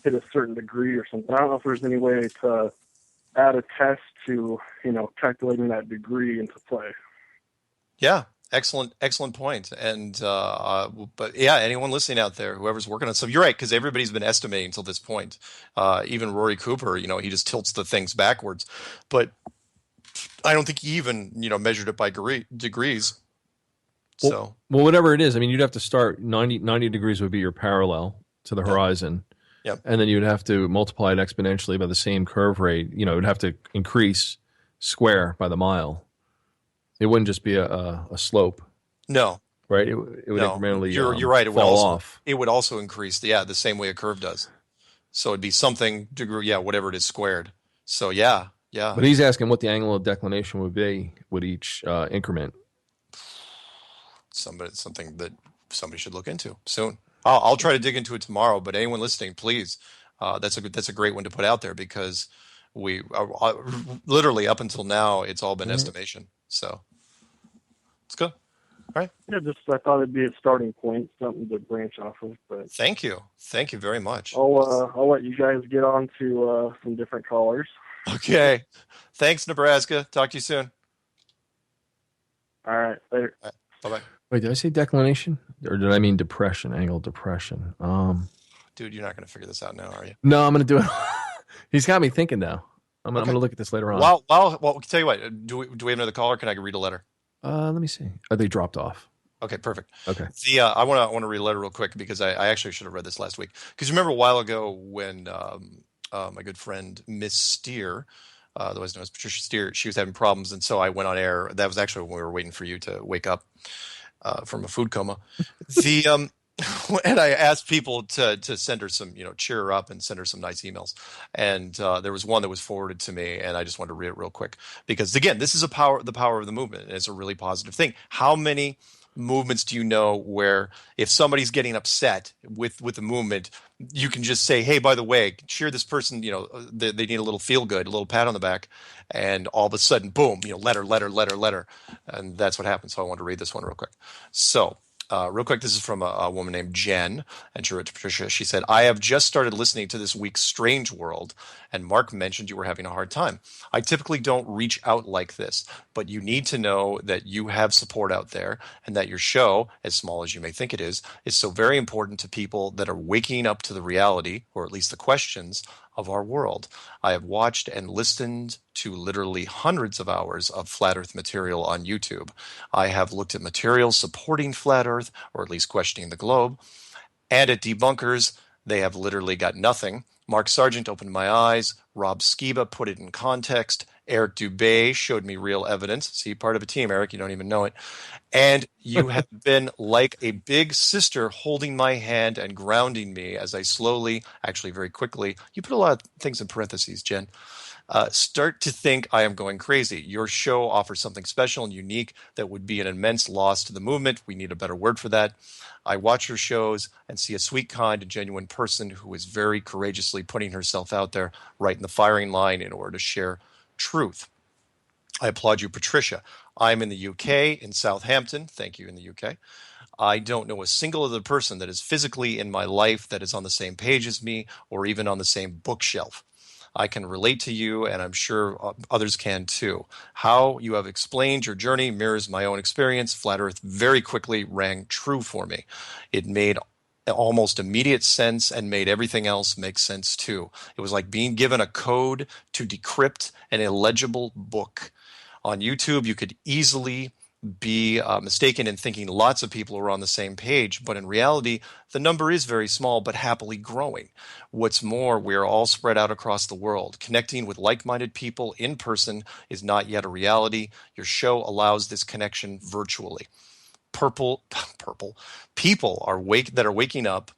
hit a certain degree or something. I don't know if there's any way to add a test to, calculating that degree into play. Yeah. Excellent point. And, but yeah, anyone listening out there, whoever's working on stuff, you're right, because everybody's been estimating until this point. Even Rory Cooper, he just tilts the things backwards. But I don't think he even, measured it by degrees. So, well, whatever it is, I mean, you'd have to start 90 degrees would be your parallel to the horizon. Yep. And then you'd have to multiply it exponentially by the same curve rate. It would have to increase square by the mile. It wouldn't just be a slope. No. Right? It would incrementally you're right. It fall would off. It would also increase, the same way a curve does. So it'd be something degree, whatever it is squared. So yeah. But he's asking what the angle of declination would be with each increment. Something that somebody should look into soon. I'll try to dig into it tomorrow. But anyone listening, please, that's a great one to put out there, because we are, literally up until now it's all been estimation. So it's good. All right. Yeah, I thought it'd be a starting point, something to branch off of. But thank you very much. I'll let you guys get on to some different callers. Okay. Thanks, Nebraska. Talk to you soon. All right. Later. All right. Bye-bye. Wait, did I say declination? Or did I mean depression, angle depression? Dude, you're not going to figure this out now, are you? No, I'm going to do it. He's got me thinking now. I'm going to look at this later on. Well, tell you what. Do we have another caller? Can I read a letter? Let me see. Are they dropped off? Okay, perfect. Okay. I want to read a letter real quick, because I actually should have read this last week. Because remember a while ago when my good friend Miss Steer, otherwise known as Patricia Steer, she was having problems, and so I went on air. That was actually when we were waiting for you to wake up from a food coma. And I asked people to send her some, cheer her up and send her some nice emails. And there was one that was forwarded to me, and I just wanted to read it real quick, because again, this is the power of the movement, and it's a really positive thing. How many movements do you know where if somebody's getting upset with the movement, you can just say, hey, by the way, cheer this person, they need a little feel good, a little pat on the back, and all of a sudden, boom, letter. And that's what happens. So I want to read this one real quick. So real quick, this is from a woman named Jen, and she wrote to Patricia. She said, I have just started listening to this week's Strange World, and Mark mentioned you were having a hard time. I typically don't reach out like this, but you need to know that you have support out there, and that your show, as small as you may think it is so very important to people that are waking up to the reality, or at least the questions, of our world. I have watched and listened to literally hundreds of hours of Flat Earth material on YouTube. I have looked at material supporting Flat Earth, or at least questioning the globe, and at debunkers, they have literally got nothing. Mark Sargent opened my eyes. Rob Skiba put it in context. Eric Dubé showed me real evidence. See, part of a team, Eric. You don't even know it. And you have been like a big sister holding my hand and grounding me as I slowly, actually very quickly, you put a lot of things in parentheses, Jen, start to think I am going crazy. Your show offers something special and unique that would be an immense loss to the movement. We need a better word for that. I watch your shows and see a sweet, kind, and genuine person who is very courageously putting herself out there right in the firing line in order to share truth. I applaud you, Patricia. I'm in the UK, in Southampton. Thank you, in the UK. I don't know a single other person that is physically in my life that is on the same page as me or even on the same bookshelf. I can relate to you, and I'm sure others can too. How you have explained your journey mirrors my own experience. Flat Earth very quickly rang true for me. It made almost immediate sense and made everything else make sense too. It was like being given a code to decrypt an illegible book. On YouTube, you could easily be mistaken in thinking lots of people are on the same page, but in reality, the number is very small but happily growing. What's more, we are all spread out across the world. Connecting with like-minded people in person is not yet a reality. Your show allows this connection virtually. People that are waking up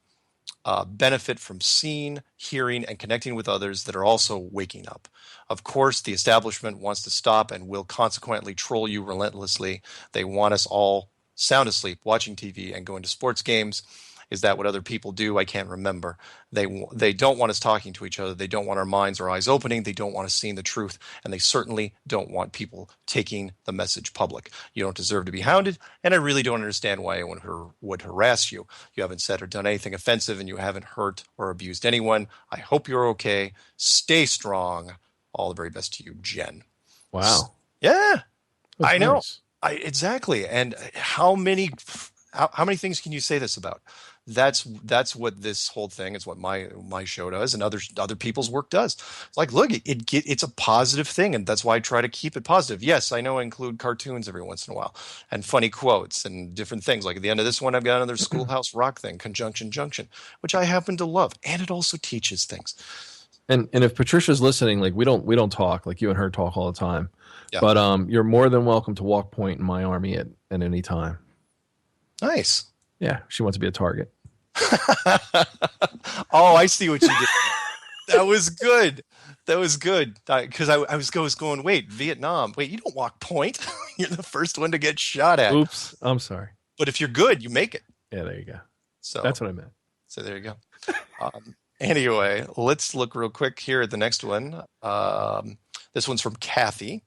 benefit from seeing, hearing, and connecting with others that are also waking up. Of course, the establishment wants to stop and will consequently troll you relentlessly. They want us all sound asleep, watching TV and going to sports games Is that what other people do? I can't remember. They don't want us talking to each other. They don't want our minds or eyes opening. They don't want us seeing the truth. And they certainly don't want people taking the message public. You don't deserve to be hounded. And I really don't understand why anyone would harass you. You haven't said or done anything offensive, and you haven't hurt or abused anyone. I hope you're okay. Stay strong. All the very best to you, Jen. Wow. Yeah, That's I know. nice. Exactly. And how many things can you say this about? That's what this whole thing is, what my show does, and other people's work does. It's like, look, it's a positive thing, and that's why I try to keep it positive. Yes, I know I include cartoons every once in a while and funny quotes and different things. Like at the end of this one, I've got another Schoolhouse Rock thing, Conjunction Junction, which I happen to love, and it also teaches things. And if Patricia's listening, like we don't talk, like you and her talk all the time. Yeah. But you're more than welcome to walk point in my army at any time. Nice. Yeah, she wants to be a target. Oh, I see what you did. That was good. That was good. Because I was going, wait, Vietnam. Wait, you don't walk point. You're the first one to get shot at. Oops. I'm sorry. But if you're good, you make it. Yeah, there you go. So That's what I meant. So there you go. Anyway, let's look real quick here at the next one. This one's from Kathy.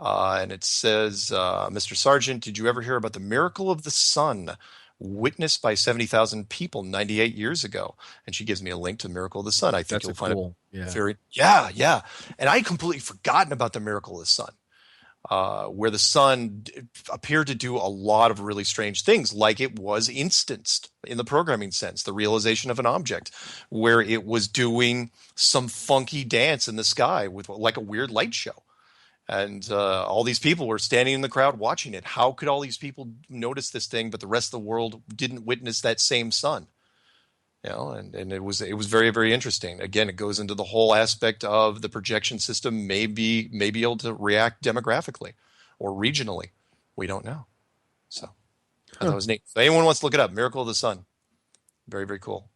And it says, Mr. Sargent, did you ever hear about the miracle of the sun witnessed by 70,000 people 98 years ago? And she gives me a link to the miracle of the sun. I think you'll find it very, yeah. And I had completely forgotten about the miracle of the sun, where the sun appeared to do a lot of really strange things, like it was instanced in the programming sense, the realization of an object, where it was doing some funky dance in the sky with like a weird light show. And all these people were standing in the crowd watching it. How could all these people notice this thing, but the rest of the world didn't witness that same sun? You know, and it was very, very interesting. Again, it goes into the whole aspect of the projection system may be able to react demographically or regionally. We don't know. So I thought it was neat. If anyone wants to look it up, Miracle of the Sun. Very, very cool.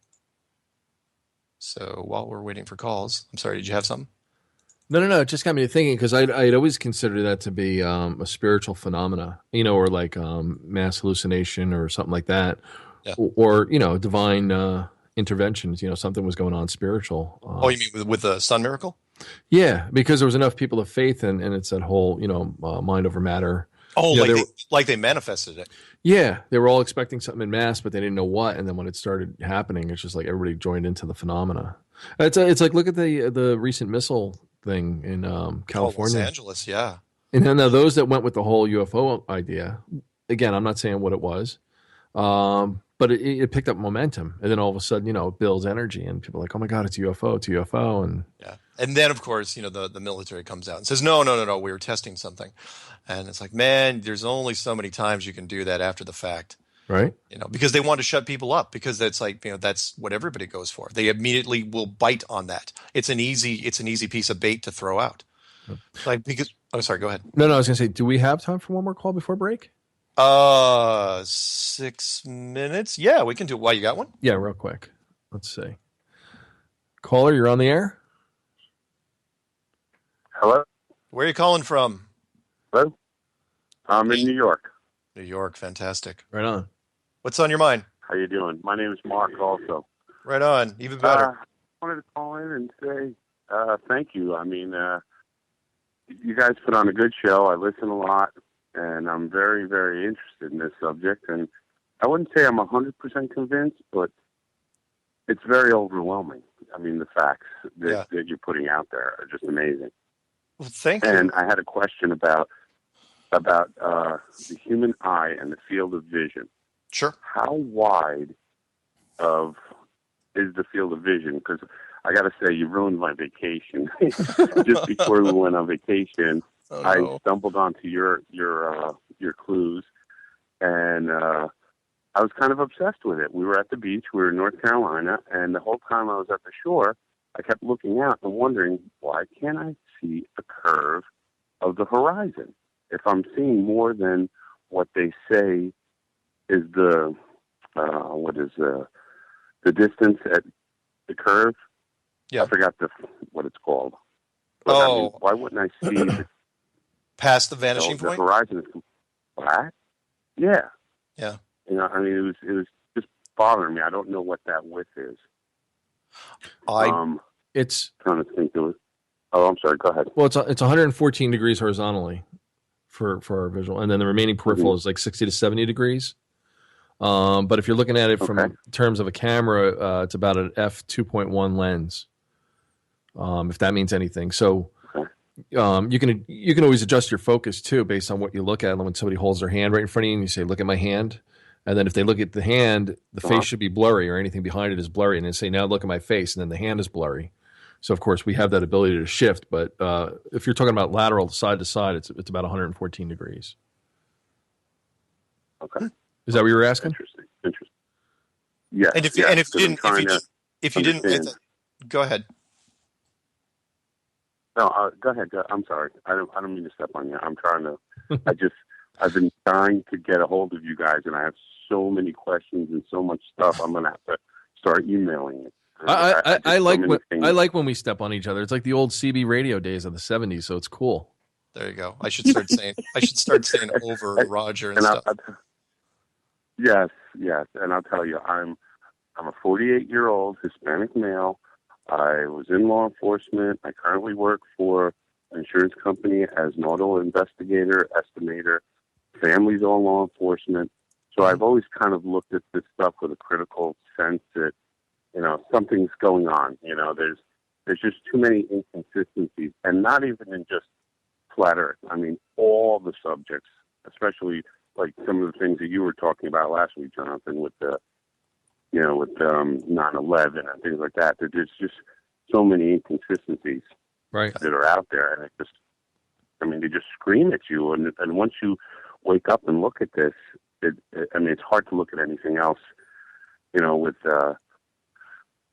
So while we're waiting for calls, I'm sorry, did you have something? No. It just got me to thinking, because I'd always consider that to be a spiritual phenomena, or like mass hallucination or something like that, or divine interventions. Something was going on spiritual. Oh, you mean with the sun miracle? Yeah, because there was enough people of faith, and it's that whole mind over matter. Oh, like they manifested it. Yeah, they were all expecting something in mass, but they didn't know what. And then when it started happening, it's just like everybody joined into the phenomena. It's like, look at the recent missile thing in California. Los Angeles, yeah. And then those that went with the whole UFO idea, again, I'm not saying what it was, but it picked up momentum. And then all of a sudden, it builds energy, and people are like, oh my God, it's a UFO. And yeah. And then, of course, the military comes out and says, no, we were testing something. And it's like, man, there's only so many times you can do that after the fact. Right. Because they want to shut people up, because that's like, that's what everybody goes for. They immediately will bite on that. It's an easy piece of bait to throw out. Sorry, go ahead. No, I was going to say, do we have time for one more call before break? 6 minutes. Yeah, we can do it. Why, you got one? Yeah, real quick. Let's see. Caller, you're on the air. Hello? Where are you calling from? Hello? I'm in New York. New York, fantastic. Right on. What's on your mind? How you doing? My name is Mark also. Right on, even better. I wanted to call in and say thank you. I mean, you guys put on a good show. I listen a lot, and I'm very, very interested in this subject. And I wouldn't say I'm 100% convinced, but it's very overwhelming. I mean, the facts that you're putting out there are just amazing. Well, thank you. And I had a question about the human eye and the field of vision. Sure. How wide is the field of vision? Because I got to say, you ruined my vacation. Just before we went on vacation, I stumbled onto your clues, and I was kind of obsessed with it. We were at the beach. We were in North Carolina, and the whole time I was at the shore, I kept looking out and wondering, why can't I see a curve of the horizon? If I'm seeing more than what they say is the distance at the curve. Yeah. I forgot what it's called. But I mean, why wouldn't I see past the vanishing point? The horizon is flat. Yeah. Yeah. I mean, it was just bothering me. I don't know what that width is. It's trying to think of it. Oh, I'm sorry. Go ahead. Well, it's 114 degrees horizontally for our visual, and then the remaining peripheral is like 60 to 70 degrees. But if you're looking at it from terms of a camera, it's about an f2.1 lens. If that means anything. So you can always adjust your focus too based on what you look at. When somebody holds their hand right in front of you and you say, "Look at my hand," and then if they look at the hand, the face should be blurry or anything behind it is blurry, and they say, "Now look at my face," and then the hand is blurry. So of course we have that ability to shift. But if you're talking about lateral side to side, it's about 114 degrees. Okay. Is that what you were asking? Interesting. Yeah. And if you didn't, go ahead. No, go ahead. I'm sorry. I don't mean to step on you. I'm trying to. I've been trying to get a hold of you guys, and I have so many questions and so much stuff. I'm gonna have to start emailing you. I like when we step on each other. It's like the old CB radio days of the 70s. So it's cool. There you go. I should start saying over Roger and stuff. Yes, and I'll tell you, I'm a 48-year-old Hispanic male. I was in law enforcement. I currently work for an insurance company as an auto investigator, estimator. Family's all law enforcement. So I've always kind of looked at this stuff with a critical sense that, something's going on. There's just too many inconsistencies, and not even in just flat Earth. I mean, all the subjects, especially like some of the things that you were talking about last week, Jonathan, with the 9/11 and things like that. There's just so many inconsistencies that are out there, and they just scream at you. And once you wake up and look at this, it's hard to look at anything else, with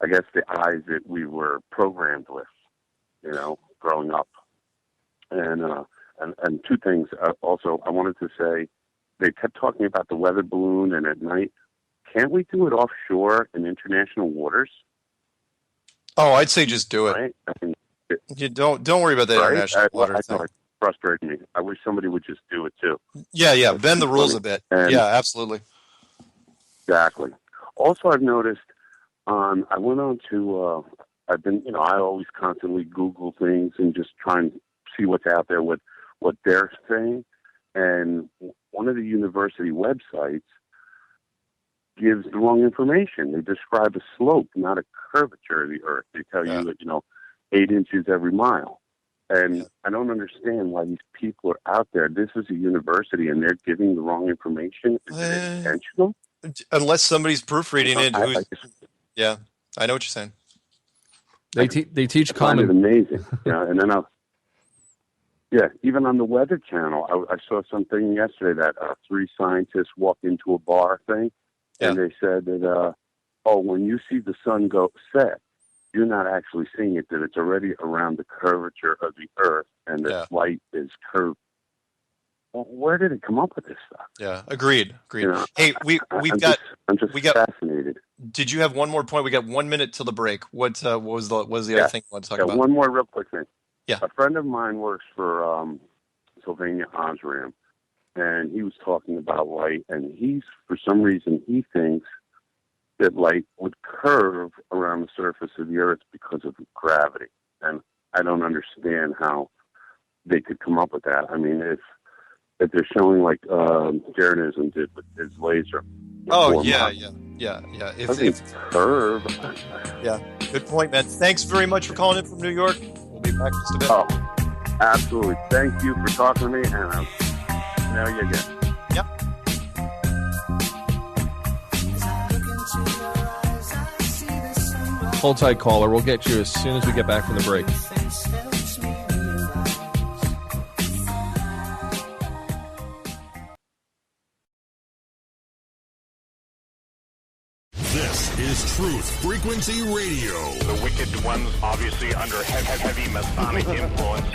I guess the eyes that we were programmed with, growing up. And two things. Also, I wanted to say, they kept talking about the weather balloon, and at night, can't we do it offshore in international waters? Oh, I'd say just do it. Right? You don't worry about the international water thing. It frustrated me. I wish somebody would just do it too. Yeah, bend the rules a bit. Yeah, absolutely. Exactly. Also, I've noticed. I went on to. I always constantly Google things and just try and see what's out there, what they're saying. And one of the university websites gives the wrong information. They describe a slope, not a curvature of the Earth. They tell you that, 8 inches every mile. And I don't understand why these people are out there. This is a university, and they're giving the wrong information. Is it intentional? Unless somebody's proofreading it. Yeah, I know what you're saying. They teach common. I find it amazing. And then even on the Weather Channel, I saw something yesterday that 3 scientists walked into a bar thing, and they said that, when you see the sun go set, you're not actually seeing it, that it's already around the curvature of the Earth, and the light is curved. Well, where did it come up with this stuff? Yeah, agreed. Hey, I'm just fascinated. Did you have one more point? We got 1 minute till the break. What was the other thing you want to talk about? One more real quick thing. Yeah. A friend of mine works for Sylvania Osram, and he was talking about light, and for some reason, he thinks that light would curve around the surface of the Earth because of gravity. And I don't understand how they could come up with that. I mean, if they're showing like Jeranism did with his laser. Oh, yeah. If curve. Yeah, good point, man. Thanks very much for calling in from New York. We'll be back just a bit. Oh, absolutely. Thank you for talking to me, and I'll email you again. Yep. Hold tight, caller. We'll get you as soon as we get back from the break. This is Truth Frequency Radio. The wicked ones obviously under heavy Masonic influence.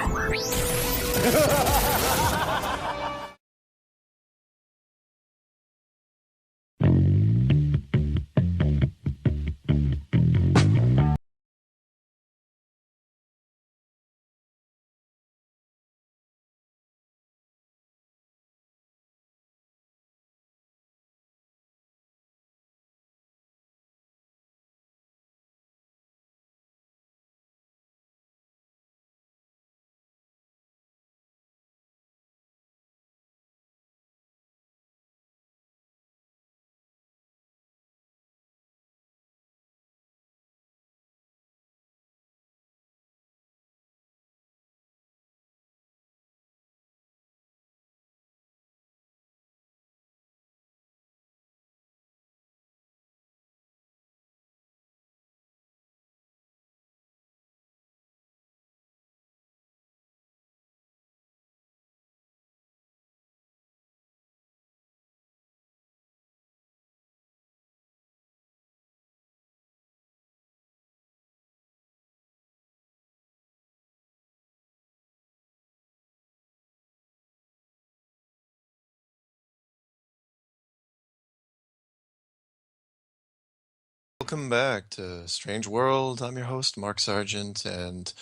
welcome back to Strange World. I'm your host, Mark Sargent, and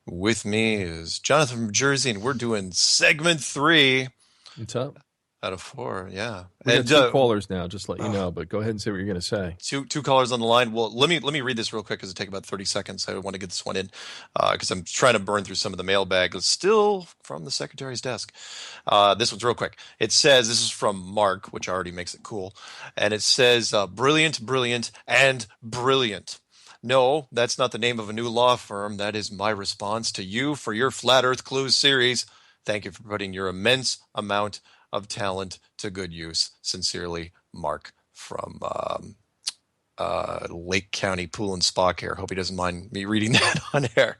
with me is Jonathan from Jersey, and we're doing segment 3 What's up? out of 4. Yeah, We and got 2 callers now, just to let you know. But go ahead and say what you're going to say. two callers on the line. Well, let me read this real quick because it take about 30 seconds. I want to get this one in because I'm trying to burn through some of the mailbag. It's still from the secretary's desk. This one's real quick. It says, this is from Mark, which already makes it cool, and it says, brilliant, brilliant, and brilliant. No, that's not the name of a new law firm. That is my response to you for your Flat Earth Clues series. Thank you for putting your immense amount of talent to good use. Sincerely, Mark from Lake County Pool and Spa Care. Hope he doesn't mind me reading that on air.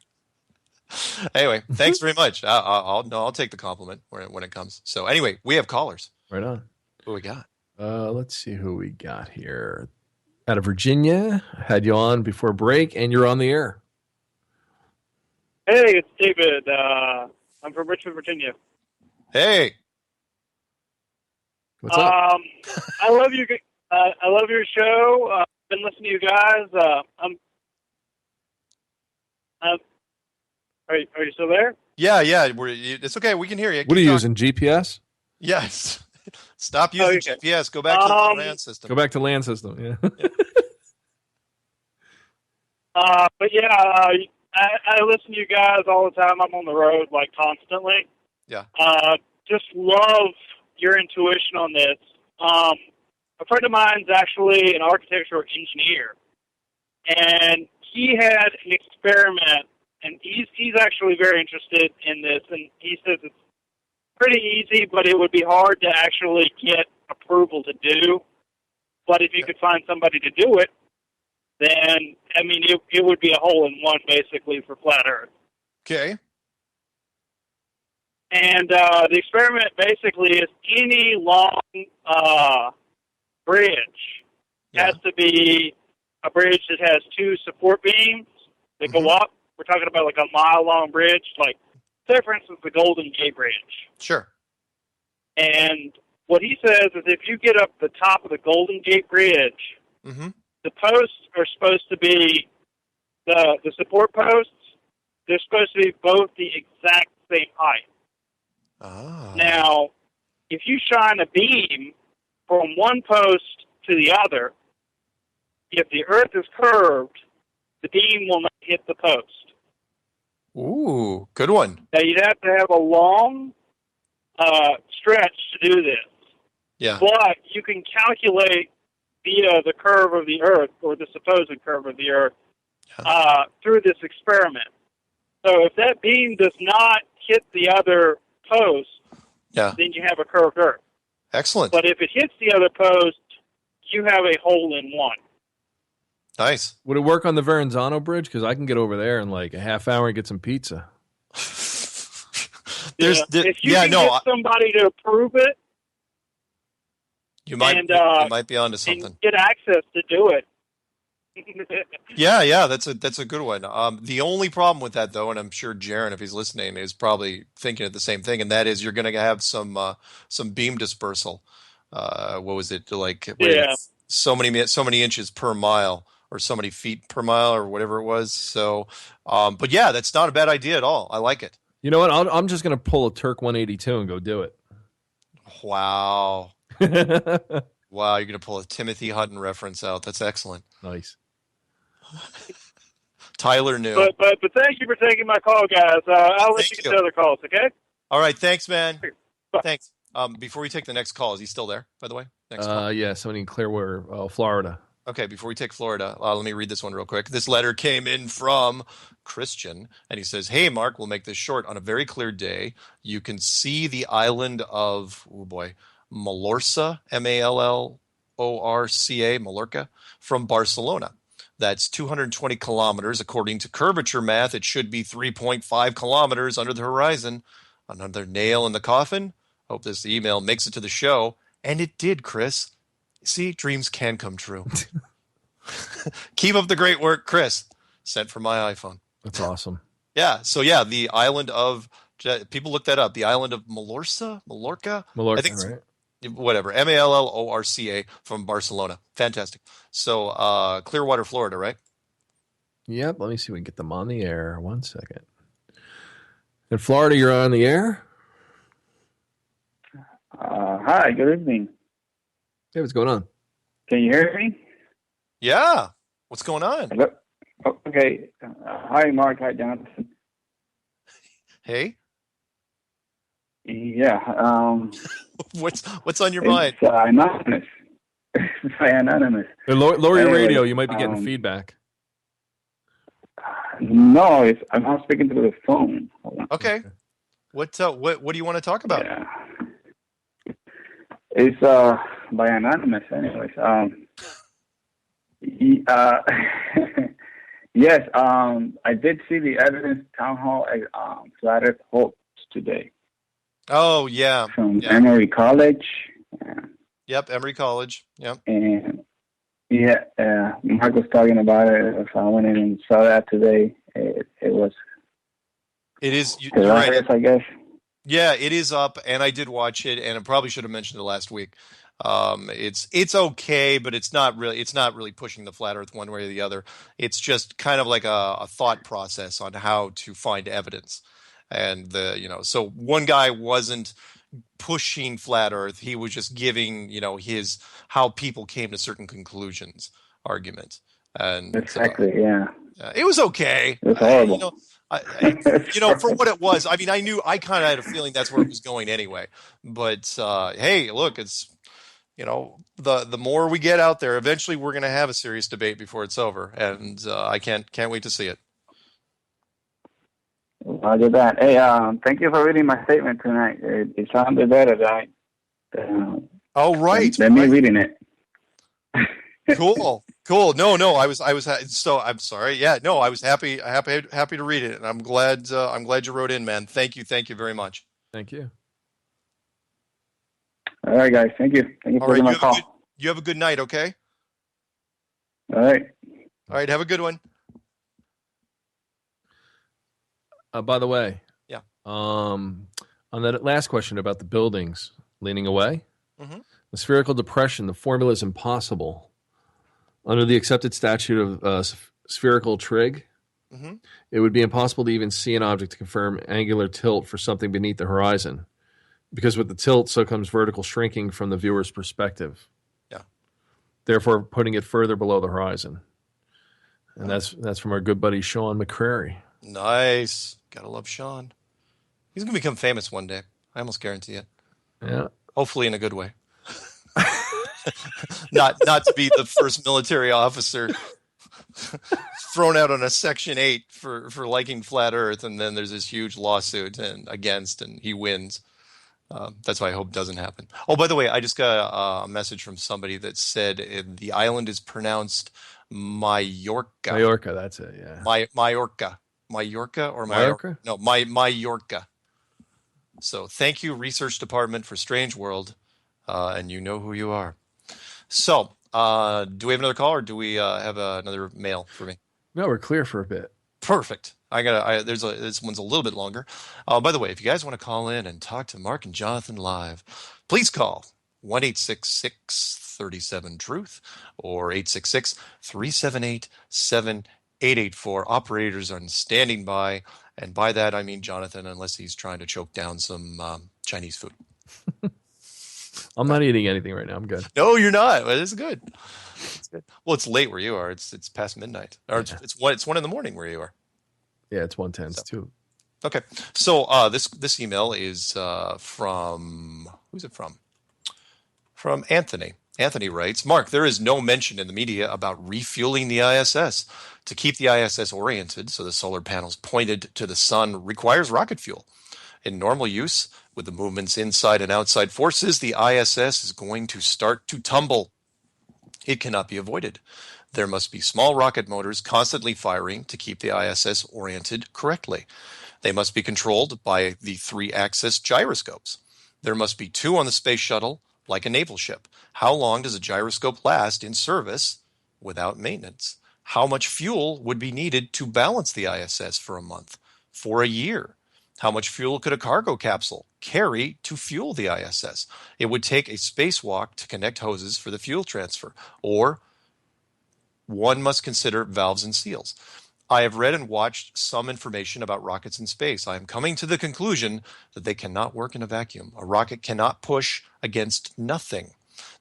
Anyway, thanks very much. I'll take the compliment when it comes. So anyway, we have callers. Right on. Who we got? Let's see who we got here. Out of Virginia, had you on before break, and you're on the air. Hey, it's David. I'm from Richmond, Virginia. Hey. What's up? I love you. I love your show. I've been listening to you guys. Are you still there? Yeah. It's okay. We can hear you. What are you using, GPS? Yes. Stop using GPS. Go back to the LAN system. Go back to LAN system, yeah. But yeah, I listen to you guys all the time. I'm on the road, like, constantly. Yeah. Just love your intuition on this. A friend of mine's actually an architectural engineer, and he had an experiment, and he's actually very interested in this, and he says it's pretty easy, but it would be hard to actually get approval to do. But if you could find somebody to do it, then, I mean, it would be a hole-in-one, basically, for Flat Earth. Okay. And the experiment basically is any long bridge has to be a bridge that has 2 support beams that go up. We're talking about like a mile-long bridge, like, say, for instance, the Golden Gate Bridge. Sure. And what he says is if you get up the top of the Golden Gate Bridge, the posts are supposed to be, the support posts, they're supposed to be both the exact same height. Oh. Now, if you shine a beam from one post to the other, if the earth is curved, the beam will not hit the post. Ooh, good one. Now, you'd have to have a long stretch to do this. Yeah. But you can calculate via the curve of the earth, or the supposed curve of the earth, through this experiment. So if that beam does not hit the other post, then you have a curved earth. Excellent. But if it hits the other post, you have a hole-in-one. Nice. Would it work on the Verrazano Bridge? Because I can get over there in like a half hour and get some pizza. If you can get somebody to approve it, you might be onto something. And get access to do it. Yeah, that's a good one. The only problem with that, though, and I'm sure Jaron, if he's listening, is probably thinking of the same thing, and that is you're going to have some beam dispersal. What was it like? So many inches per mile, or so many feet per mile, or whatever it was. So, but yeah, that's not a bad idea at all. I like it. You know what? I'm just going to pull a Turk 182 and go do it. Wow. Wow, you're going to pull a Timothy Hutton reference out. That's excellent. Nice. Tyler knew. But thank you for taking my call, guys. I'll let you get to other calls, okay? All right, thanks, man. Thanks. Before we take the next call, is he still there, by the way? Next call. Yeah, somebody in Clearwater, Florida. Okay, before we take Florida, let me read this one real quick. This letter came in from Christian, and he says, "Hey, Mark, we'll make this short. On a very clear day, you can see the island of, Mallorca, Mallorca, Mallorca, from Barcelona. That's 220 kilometers. According to curvature math, it should be 3.5 kilometers under the horizon. Another nail in the coffin. Hope this email makes it to the show." And it did, Chris. See, dreams can come true. Keep up the great work, Chris. Sent from my iPhone. That's awesome. Yeah. So yeah, the island of, people look that up. The island of Mallorca. Mallorca, I think right? whatever, Mallorca from Barcelona. Fantastic. So Clearwater, Florida, right? Yep. Let me see if we can get them on the air. 1 second. In Florida, you're on the air? Hi, good evening. Hey, what's going on? Can you hear me? Yeah. What's going on? Hello? Oh, okay. Hi, Mark. Hi, Jonathan. Hey. Yeah. What's on your mind? It's anonymous. It's anonymous. Hey, lower your Anyway, radio. You might be getting feedback. No, I'm not speaking through the phone. Hold on. Okay. What do you want to talk about? Yeah. It's by anonymous, anyways. Yes. I did see the evidence town hall at Flat Earth Hope today. Oh yeah. From Emory College. Yep, Emory College. Yep. And Mark was talking about it. I went in and saw that today. It was. It is. You're hilarious, right. I guess. Yeah, it is up, and I did watch it, and I probably should have mentioned it last week. It's okay, but it's not really pushing the flat Earth one way or the other. It's just kind of like a thought process on how to find evidence, and so one guy wasn't pushing flat Earth; he was just giving his how people came to certain conclusions argument, and exactly, yeah. It was okay. It was horrible. For what it was, I mean, I kind of had a feeling that's where it was going anyway. But hey, look, it's the more we get out there, eventually we're going to have a serious debate before it's over, and I can't wait to see it. Roger that. Hey, thank you for reading my statement tonight. It sounded better than oh right, than me reading it. Cool. No, I was so I'm sorry. Yeah, no, I was happy to read it, and I'm glad you wrote in, man. Thank you very much. Thank you. All right, guys. Thank you for taking my call. You have a good night, okay? All right. Have a good one. By the way, yeah. On that last question about the buildings leaning away, Mm-hmm. the spherical depression, the formula is impossible. Under the accepted statute of spherical trig, mm-hmm. it would be impossible to even see an object to confirm angular tilt for something beneath the horizon. Because with the tilt, so comes vertical shrinking from the viewer's perspective. Yeah. Therefore, putting it further below the horizon. And that's from our good buddy Sean McCrary. Nice. Gotta love Sean. He's going to become famous one day. I almost guarantee it. Yeah. Hopefully in a good way. not to be the first military officer thrown out on a Section 8 for liking flat Earth, and then there's this huge lawsuit and he wins. That's why I hope doesn't happen. Oh, by the way, I just got a message from somebody that said the island is pronounced Mallorca. Mallorca, that's it, yeah. Mallorca or Mallorca? No, Mallorca. So thank you, Research Department, for Strange World, and you know who you are. So, do we have another call, or do we have another mail for me? No, we're clear for a bit. Perfect. This one's a little bit longer. By the way, if you guys want to call in and talk to Mark and Jonathan live, please call 1-866-37-TRUTH or 866-378-7884. Operators are standing by, and by that I mean Jonathan, unless he's trying to choke down some Chinese food. I'm not eating anything right now. I'm good. No, you're not. It's good. It's good. Well, it's late where you are. It's past midnight, or it's 1 in the morning where you are. Yeah, it's 1:10 too. Okay, so this email is from who's it from? From Anthony. Anthony writes, Mark, there is no mention in the media about refueling the ISS. To keep the ISS oriented, so the solar panels pointed to the sun, requires rocket fuel. In normal use, with the movements inside and outside forces, the ISS is going to start to tumble. It cannot be avoided. There must be small rocket motors constantly firing to keep the ISS oriented correctly. They must be controlled by the 3-axis gyroscopes. There must be 2 on the space shuttle, like a naval ship. How long does a gyroscope last in service without maintenance? How much fuel would be needed to balance the ISS for a month, for a year? How much fuel could a cargo capsule carry to fuel the ISS. It would take a spacewalk to connect hoses for the fuel transfer, or one must consider valves and seals. I have read and watched some information about rockets in space. I am coming to the conclusion that they cannot work in a vacuum. A rocket cannot push against nothing.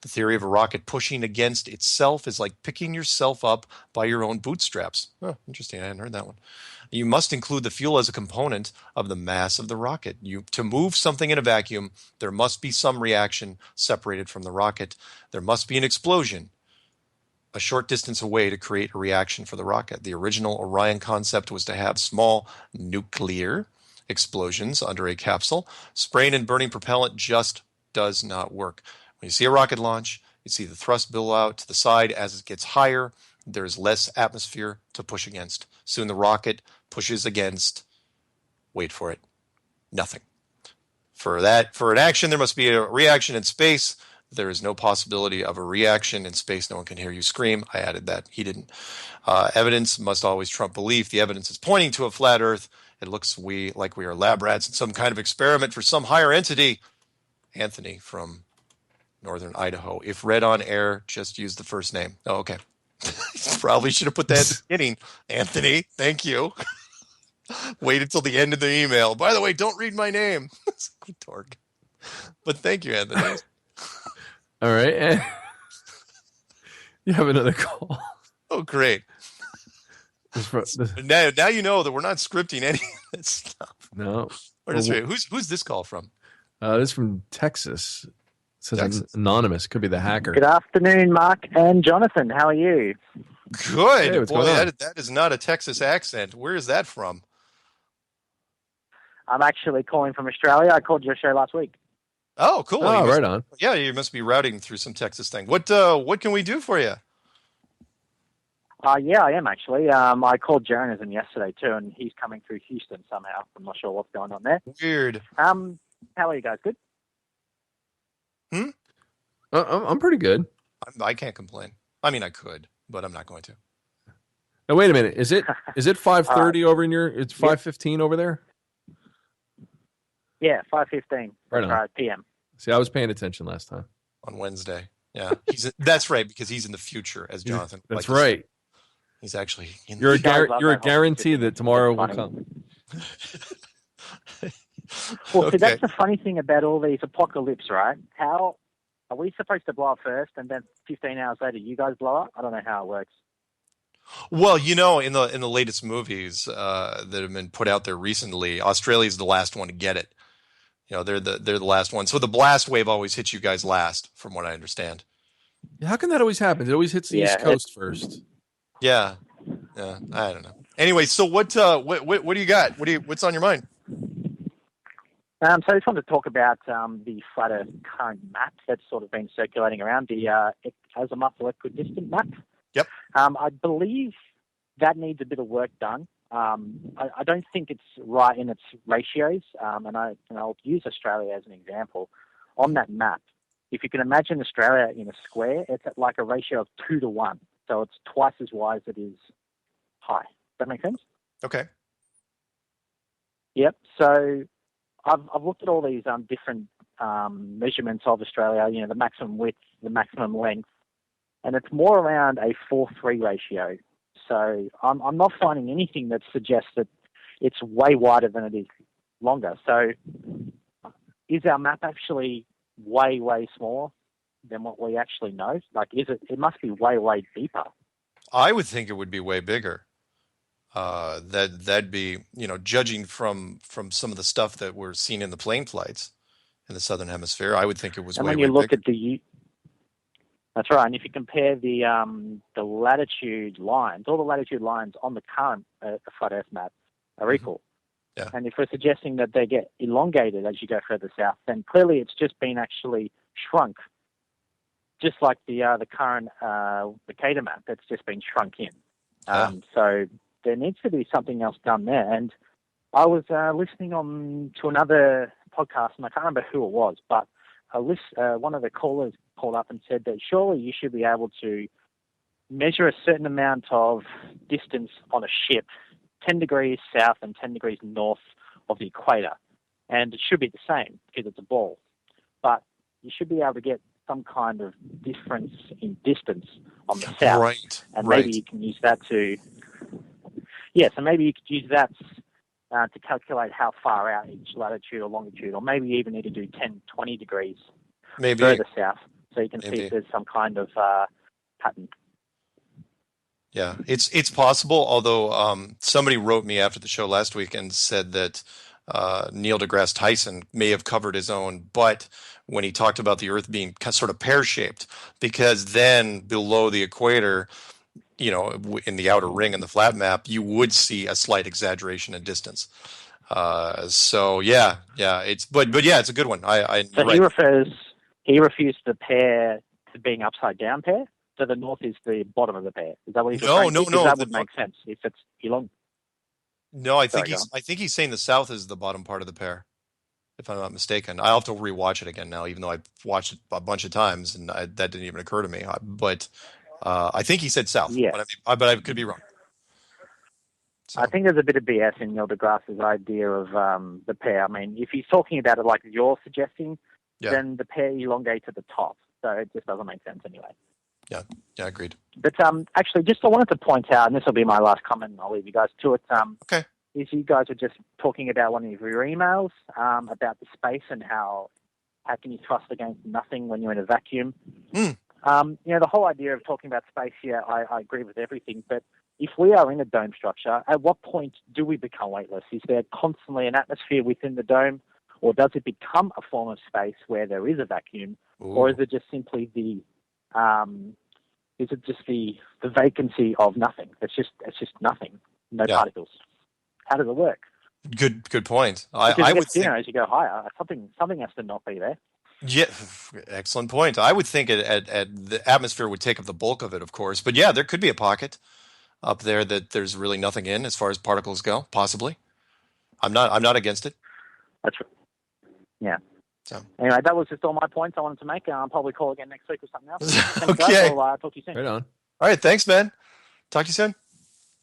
The theory of a rocket pushing against itself is like picking yourself up by your own bootstraps. Oh, interesting. I hadn't heard that one. You must include the fuel as a component of the mass of the rocket. To move something in a vacuum, there must be some reaction separated from the rocket. There must be an explosion a short distance away to create a reaction for the rocket. The original Orion concept was to have small nuclear explosions under a capsule. Spraying and burning propellant just does not work. When you see a rocket launch, you see the thrust build out to the side. As it gets higher, there's less atmosphere to push against. Soon the rocket pushes against, wait for it, nothing. For an action, there must be a reaction in space. There is no possibility of a reaction in space. No one can hear you scream. I added that. He didn't. Evidence must always trump belief. The evidence is pointing to a flat Earth. It looks like we are lab rats in some kind of experiment for some higher entity. Anthony from Northern Idaho. If read on air, just use the first name. Oh, okay. Probably should have put that at the beginning. Anthony, thank you. Wait until the end of the email. By the way, don't read my name. Dork. But thank you, Anthony. All right. And you have another call. Oh, great. Now you know that we're not scripting any of this stuff. No. Who's this call from? This is from Texas. It says anonymous. Could be the hacker. Good afternoon, Mark and Jonathan. How are you? Good. Hey, what's Boy, going on? that is not a Texas accent. Where is that from? I'm actually calling from Australia. I called your show last week. Oh, cool. Oh, right on. Yeah, you must be routing through some Texas thing. What can we do for you? Yeah, I am actually. I called Jonathan yesterday too, and he's coming through Houston somehow. I'm not sure what's going on there. Weird. How are you guys? Good? I'm pretty good. I can't complain. I mean, I could, but I'm not going to. Now, wait a minute. Is it 5:30 over in your? It's 5:15 over there. Yeah, 5:15. Right on. PM. See, I was paying attention last time. On Wednesday. Yeah, that's right, because he's in the future, as Jonathan. That's right. He's actually in You're the a guarantee that tomorrow will come. Well, see, that's the funny thing about all these apocalypse, right? How are we supposed to blow up first, and then 15 hours later you guys blow up? I don't know how it works. Well, in the latest movies that have been put out there recently, Australia's the last one to get it. They're the last one. So the blast wave always hits you guys last, from what I understand. How can that always happen? It always hits the East Coast first. Yeah, I don't know. Anyway, so what do you got? What's on your mind? So I just wanted to talk about the flat Earth current map that's sort of been circulating around, the azimuth equidistant map. Yep. I believe that needs a bit of work done. I don't think it's right in its ratios, and I'll use Australia as an example. On that map, if you can imagine Australia in a square, it's at like a ratio of 2-to-1, so it's twice as wide as it is high. Does that make sense? Okay. Yep. So I've looked at all these different measurements of Australia. The maximum width, the maximum length, and it's more around a 4:3 ratio. So I'm not finding anything that suggests that it's way wider than it is longer. So is our map actually way, way smaller than what we actually know? Like, it must be way, way deeper. I would think it would be way bigger. That'd be, judging from some of the stuff that we're seeing in the plane flights in the Southern Hemisphere, I would think it was way, way bigger. And when you look at that's right. And if you compare the latitude lines, all the latitude lines on the current flat Earth map are equal. Yeah. And if we're suggesting that they get elongated as you go further south, then clearly it's just been actually shrunk, just like the current Mercator map that's just been shrunk in. So there needs to be something else done there. And I was listening to another podcast, and I can't remember who it was, but one of the callers called up and said that surely you should be able to measure a certain amount of distance on a ship 10 degrees south and 10 degrees north of the equator, and it should be the same because it's a ball. But you should be able to get some kind of difference in distance on the south. Right. And right. maybe you can use that to... Yeah, so maybe you could use that to calculate how far out each latitude or longitude, or maybe you even need to do 10, 20 degrees further south so you can see if there's some kind of pattern. Yeah, it's possible, although somebody wrote me after the show last week and said that Neil deGrasse Tyson may have covered his own, but when he talked about the Earth being sort of pear-shaped, because then below the equator, you know, in the outer ring in the flat map, you would see a slight exaggeration in distance. So yeah, it's but yeah, it's a good one. So he refers the pear to being upside down pear. So the north is the bottom of the pear. Is that what he's referring to? No. That would make sense if it's elongated. No, I think he's saying the south is the bottom part of the pear, if I'm not mistaken. I'll have to rewatch it again now, even though I've watched it a bunch of times and that didn't even occur to me. But I think he said south. Yeah. But I could be wrong. So. I think there's a bit of BS in Neil deGrasse's idea of the pear. I mean, if he's talking about it like you're suggesting, then the pear elongates at the top. So it just doesn't make sense anyway. Yeah, agreed. But actually, just I wanted to point out, and this will be my last comment, and I'll leave you guys to it. Okay. Is you guys were just talking about one of your emails about the space and how can you thrust against nothing when you're in a vacuum. You know, the whole idea of talking about space here, I agree with everything, but if we are in a dome structure, at what point do we become weightless? Is there constantly an atmosphere within the dome, or does it become a form of space where there is a vacuum, or is it just simply the vacancy of nothing? It's just nothing, no particles. How does it work? Good point. I would think, as you go higher, something has to not be there. Yeah, excellent point. I would think at the atmosphere would take up the bulk of it, of course. But yeah, there could be a pocket up there that there's really nothing in as far as particles go. Possibly. I'm not against it. That's right. Yeah. So anyway, that was just all my points I wanted to make. I'll probably call again next week or something else. Thanks, okay. guys. I'll talk to you soon. Right on. All right. Thanks, man. Talk to you soon.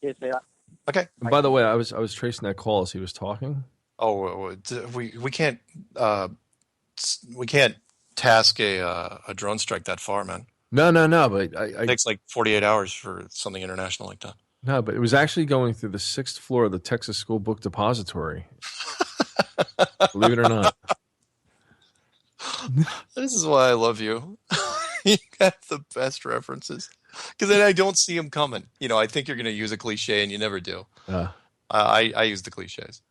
Yeah, see ya. Okay. And by the way, I was tracing that call as he was talking. Oh, we can't task a drone strike that far, man. No. But it takes like 48 hours for something international like that. No, but it was actually going through the 6th floor of the Texas School Book Depository. Believe it or not. This is why I love you. You got the best references. Because then I don't see them coming. You know, I think you're going to use a cliche, and you never do. I use the cliches.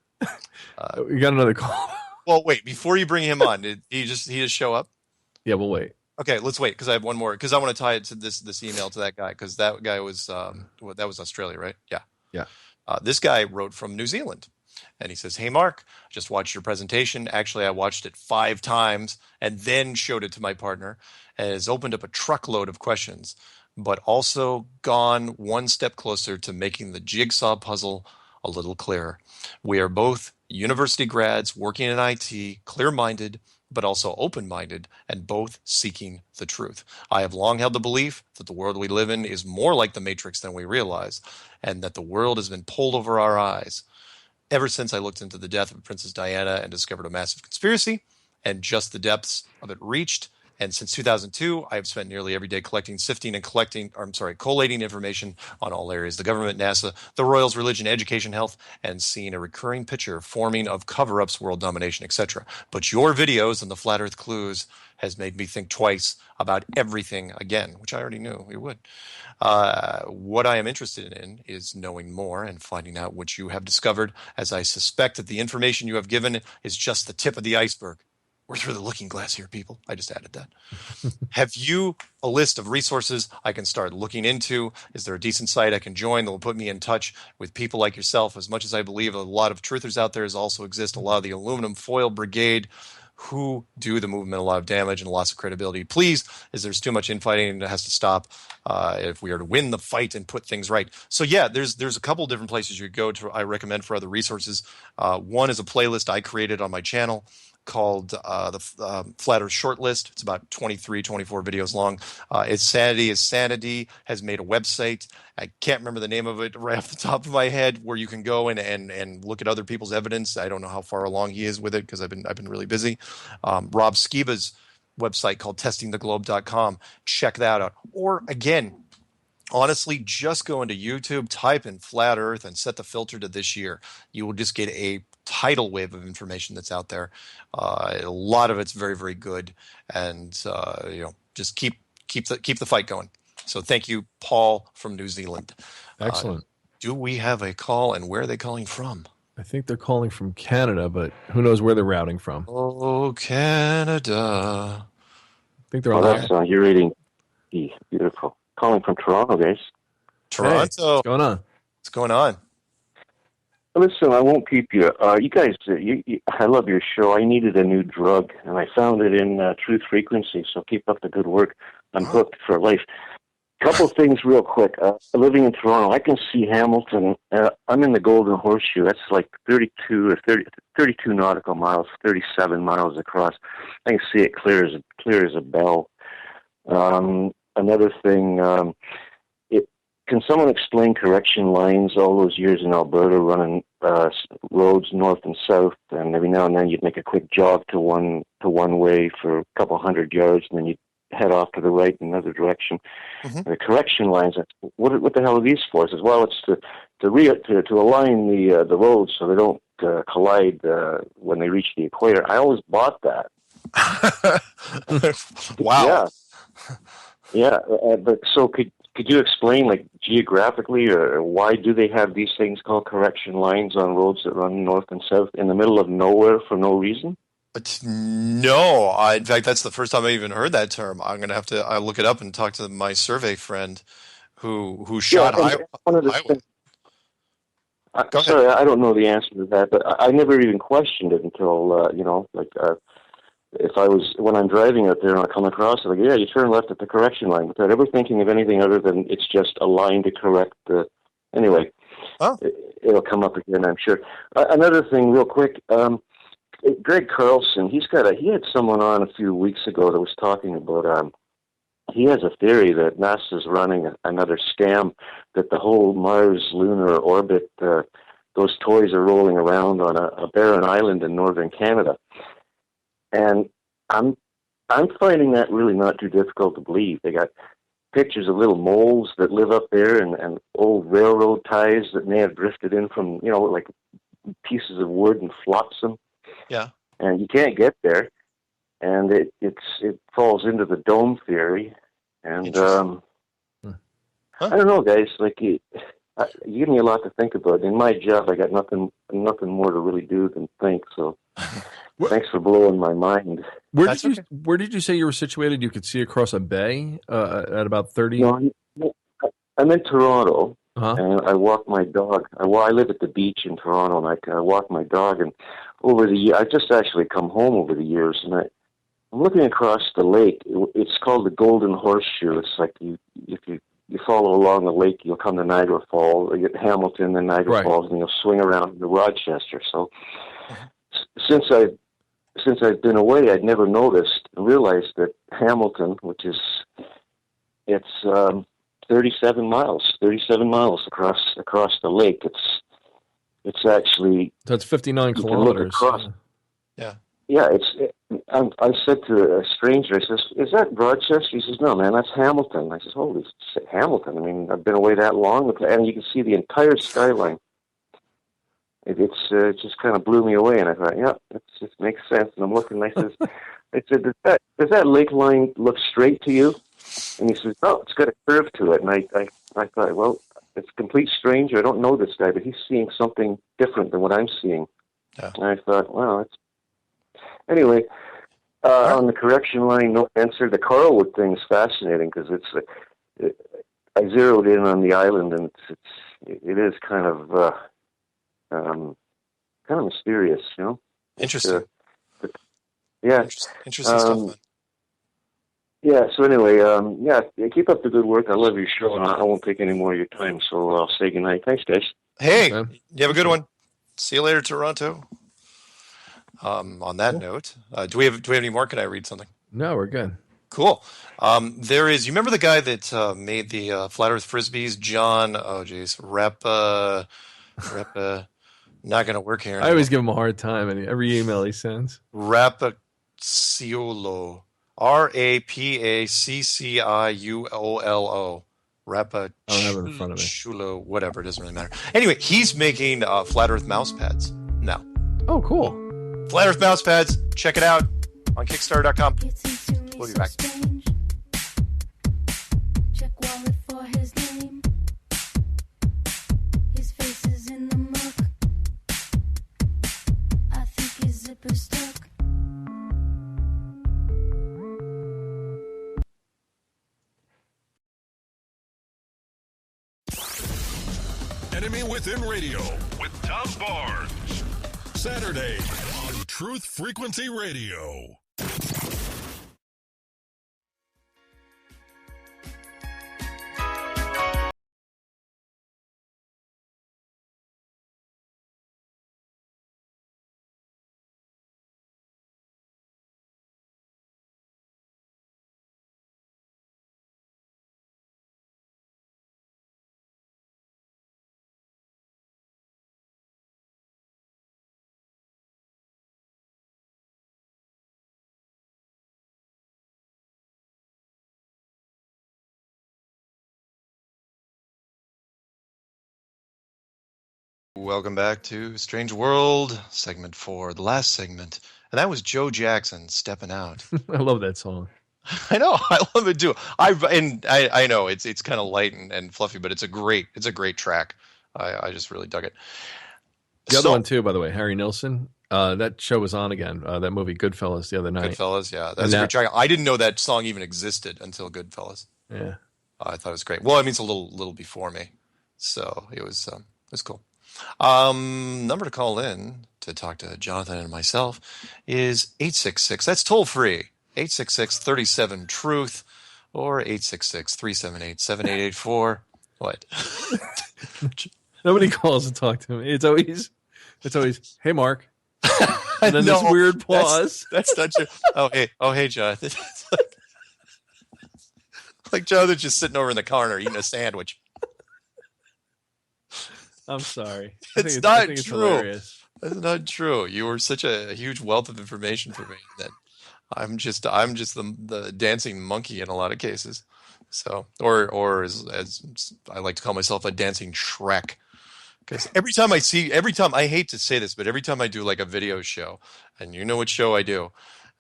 We got another call. Well, wait. Before you bring him on, did he just show up? Yeah, we'll wait. Okay, let's wait because I have one more. Because I want to tie it to this email to that guy because that guy was that was Australia, right? Yeah. This guy wrote from New Zealand. And he says, "Hey, Mark, just watched your presentation. Actually, I watched it 5 times and then showed it to my partner and has opened up a truckload of questions, but also gone one step closer to making the jigsaw puzzle a little clearer. We are both university grads working in IT, clear-minded, but also open-minded, and both seeking the truth. I have long held the belief that the world we live in is more like the Matrix than we realize, and that the world has been pulled over our eyes. Ever since I looked into the death of Princess Diana and discovered a massive conspiracy and just the depths of it reached, and since 2002, I have spent nearly every day collating information on all areas, the government, NASA, the royals, religion, education, health, and seeing a recurring picture forming of cover-ups, world domination, etc. But your videos and the Flat Earth clues has made me think twice about everything again, which I already knew we would. What I am interested in is knowing more and finding out what you have discovered, as I suspect that the information you have given is just the tip of the iceberg. We're through the looking glass here, people. I just added that. Have you a list of resources I can start looking into? Is there a decent site I can join that will put me in touch with people like yourself? As much as I believe a lot of truthers out there also exist, a lot of the aluminum foil brigade who do the movement a lot of damage and loss of credibility. Please, as there's too much infighting and it has to stop if we are to win the fight and put things right. So yeah, there's a couple of different places you could go to. I recommend for other resources. One is a playlist I created on my channel called the Flat Earth Shortlist. It's about 23, 24 videos long. It's Sanity is Sanity has made a website. I can't remember the name of it right off the top of my head, where you can go and look at other people's evidence. I don't know how far along he is with it because I've been really busy. Rob Skiba's website called testingtheglobe.com. Check that out. Or again, honestly, just go into YouTube, type in flat earth and set the filter to this year. You will just get a tidal wave of information that's out there. A lot of it's very, very good. And, just keep the fight going. So thank you, Paul from New Zealand. Excellent. Do we have a call, and where are they calling from? I think they're calling from Canada, but who knows where they're routing from. Oh, Canada. I think they're on that's you're reading. Beautiful. Calling from Toronto, guys. Toronto. Hey, what's going on? What's going on? Listen, I won't keep you. You guys, I love your show. I needed a new drug, and I found it in Truth Frequency, so keep up the good work. I'm hooked for life. Couple things real quick. Living in Toronto, I can see Hamilton. I'm in the Golden Horseshoe. That's like 32 nautical miles, 37 miles across. I can see it clear as a bell. Another thing, can someone explain correction lines all those years in Alberta running roads north and south, and every now and then you'd make a quick jog to one way for a couple hundred yards, and then you'd head off to the right in another direction. Mm-hmm. The correction lines, what the hell are these for? As well, it's to align the roads so they don't collide when they reach the equator. I always bought that. Wow. Yeah, but so could you explain, like, geographically, or why do they have these things called correction lines on roads that run north and south in the middle of nowhere for no reason? No, in fact, that's the first time I even heard that term. I'm going to have to look it up and talk to my survey friend who shot highway. Sorry, I don't know the answer to that, but I never even questioned it until, when I'm driving out there and I come across it, like, yeah, you turn left at the correction line, without ever thinking of anything other than it's just a line to correct the. Anyway, it'll come up again, I'm sure. Another thing, real quick. Greg Carlson, he had someone on a few weeks ago that was talking about. He has a theory that NASA's running another scam, that the whole Mars lunar orbit, those toys are rolling around on a barren island in northern Canada. And I'm finding that really not too difficult to believe. They got pictures of little moles that live up there, and old railroad ties that may have drifted in from, like pieces of wood and flotsam. Yeah. And you can't get there, and it falls into the dome theory. And I don't know, guys. Like you give me a lot to think about. In my job, I got nothing more to really do than think. So. Thanks for blowing my mind. Where did you say you were situated? You could see across a bay at about 30? No, I'm in Toronto, and I walk my dog. I live at the beach in Toronto, and I walk my dog. And over the year, I've just actually come home over the years, and I'm looking across the lake. It's called the Golden Horseshoe. It's like if you follow along the lake, you'll come to Niagara Falls, you get Hamilton, then Niagara Falls, and you'll swing around to Rochester. So since I've been away, I'd never noticed and realized that Hamilton, it's 37 miles across the lake. It's actually, that's 59 kilometers. Yeah. I said to a stranger, I says, "Is that Rochester?" He says, "No, man, that's Hamilton." I says, "Holy shit, Hamilton! I mean, I've been away that long, and you can see the entire skyline." It just kind of blew me away, and I thought, yeah, it just makes sense. And I'm looking, and I said, does that lake line look straight to you? And he says, "Oh, it's got a curve to it." And I thought, well, it's a complete stranger. I don't know this guy, but he's seeing something different than what I'm seeing. Yeah. And I thought, wow, anyway. On the correction line, no answer. The Carlwood thing is fascinating because I zeroed in on the island, and it is kind of mysterious, Interesting. Yeah. Interesting stuff, man. Yeah, so anyway, keep up the good work. I love your show, and I won't take any more of your time, so I'll say goodnight. Thanks, guys. Hey, you have a good one. See you later, Toronto. On that note, do we have any more? Can I read something? No, we're good. Cool. There is. You remember the guy that made the flat Earth frisbees, John? Oh, geez, Repa. Not going to work here anymore. I always give him a hard time, and every email he sends. Rapacciolo. Rapacciuolo. Rapa. I don't have it in front of me. Chulo, whatever. It doesn't really matter. Anyway, he's making flat Earth mouse pads now. Oh, cool. Flat Earth mouse pads. Check it out on Kickstarter.com. We'll be back. Check wallet for his name. His face is in the muck. I think his zipper's stuck. Enemy Within Radio with Tom Barnes. Saturday on Truth Frequency Radio. Welcome back to Strange World, segment 4, the last segment. And that was Joe Jackson, Stepping Out. I love that song. I know, I love it too. I know it's kind of light and fluffy, but it's a great track. I just really dug it. The other one too, by the way, Harry Nilsson. That show was on again. That movie Goodfellas the other night. Goodfellas, yeah, that's a great track. I didn't know that song even existed until Goodfellas. Yeah, I thought it was great. Well, I mean, it's a little before me, so it was cool. Number to call in to talk to Jonathan and myself is 866. That's toll free. 866-37-TRUTH or 866-378-7884. What? Nobody calls to talk to me. It's always, hey, Mark. And then this weird pause. That's not true. Oh, hey, Jonathan. Like Jonathan's just sitting over in the corner eating a sandwich. I'm sorry. It's not true. Hilarious. That's not true. You were such a huge wealth of information for me that I'm just the dancing monkey in a lot of cases. So, or as I like to call myself, a dancing Shrek. Because every time I hate to say this, but every time I do like a video show, and you know what show I do,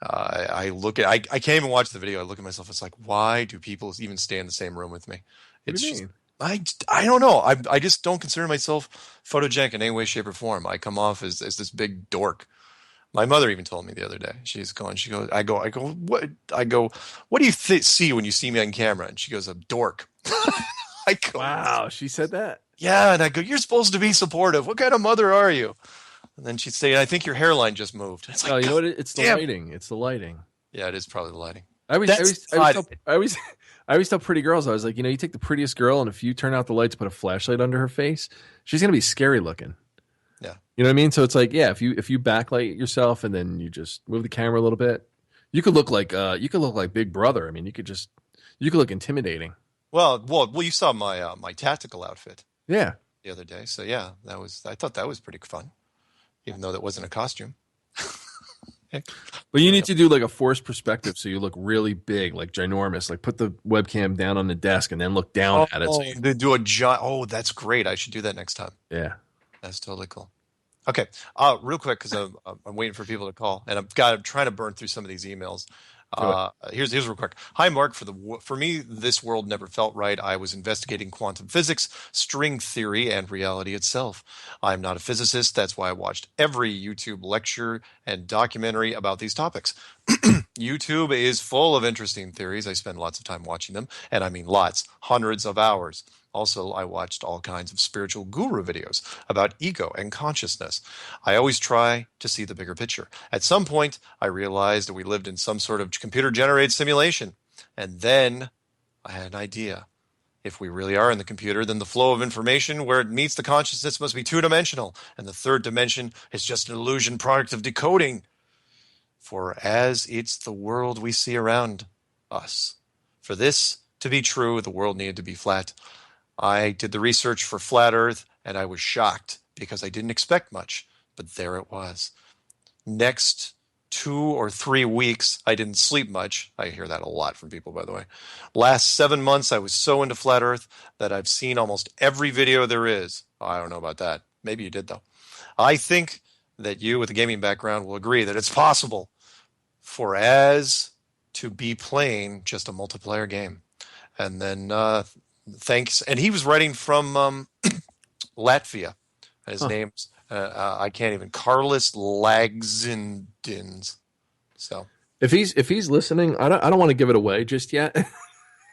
I can't even watch the video. I look at myself. It's like, why do people even stay in the same room with me? What do you mean? I don't know. I just don't consider myself photogenic in any way, shape, or form. I come off as this big dork. My mother even told me the other day. She goes, I go, what do you see when you see me on camera? And she goes, a dork. I go, wow, she said that? Yeah, and I go, you're supposed to be supportive. What kind of mother are you? And then she'd say, I think your hairline just moved. It's like, oh, you know what? It's the lighting. It's the lighting. Yeah, it is probably the lighting. I always tell pretty girls, I was like, you take the prettiest girl, and if you turn out the lights, put a flashlight under her face, she's gonna be scary looking. Yeah, you know what I mean. So it's like, yeah, if you backlight yourself and then you just move the camera a little bit, you could look like Big Brother. I mean, you could look intimidating. Well, you saw my my tactical outfit. Yeah, the other day. So yeah, I thought that was pretty fun, even though that wasn't a costume. But you need to do like a forced perspective, so you look really big, like ginormous. Like put the webcam down on the desk and then look down at it. So they do a giant. Oh, that's great! I should do that next time. Yeah, that's totally cool. Okay, real quick because I'm waiting for people to call, and I'm trying to burn through some of these emails. Here's real quick. Hi, Mark. For me, this world never felt right. I was investigating quantum physics, string theory, and reality itself. I'm not a physicist. That's why I watched every YouTube lecture and documentary about these topics. YouTube is full of interesting theories. I spend lots of time watching them, and I mean lots, hundreds of hours. Also, I watched all kinds of spiritual guru videos about ego and consciousness. I always try to see the bigger picture. At some point, I realized that we lived in some sort of computer-generated simulation. And then I had an idea. If we really are in the computer, then the flow of information where it meets the consciousness must be two-dimensional, and the third dimension is just an illusion product of decoding. For as it's the world we see around us. For this to be true, the world needed to be flat. I did the research for flat Earth, and I was shocked because I didn't expect much, but there it was. Next 2 or 3 weeks, I didn't sleep much. I hear that a lot from people, by the way. Last 7 months, I was so into flat Earth that I've seen almost every video there is. I don't know about that. Maybe you did, though. I think that you, with a gaming background, will agree that it's possible for as to be playing just a multiplayer game. And then thanks. And he was writing from Latvia. His name's, I can't even, Carlos Lagzindins. So if he's listening, I don't want to give it away just yet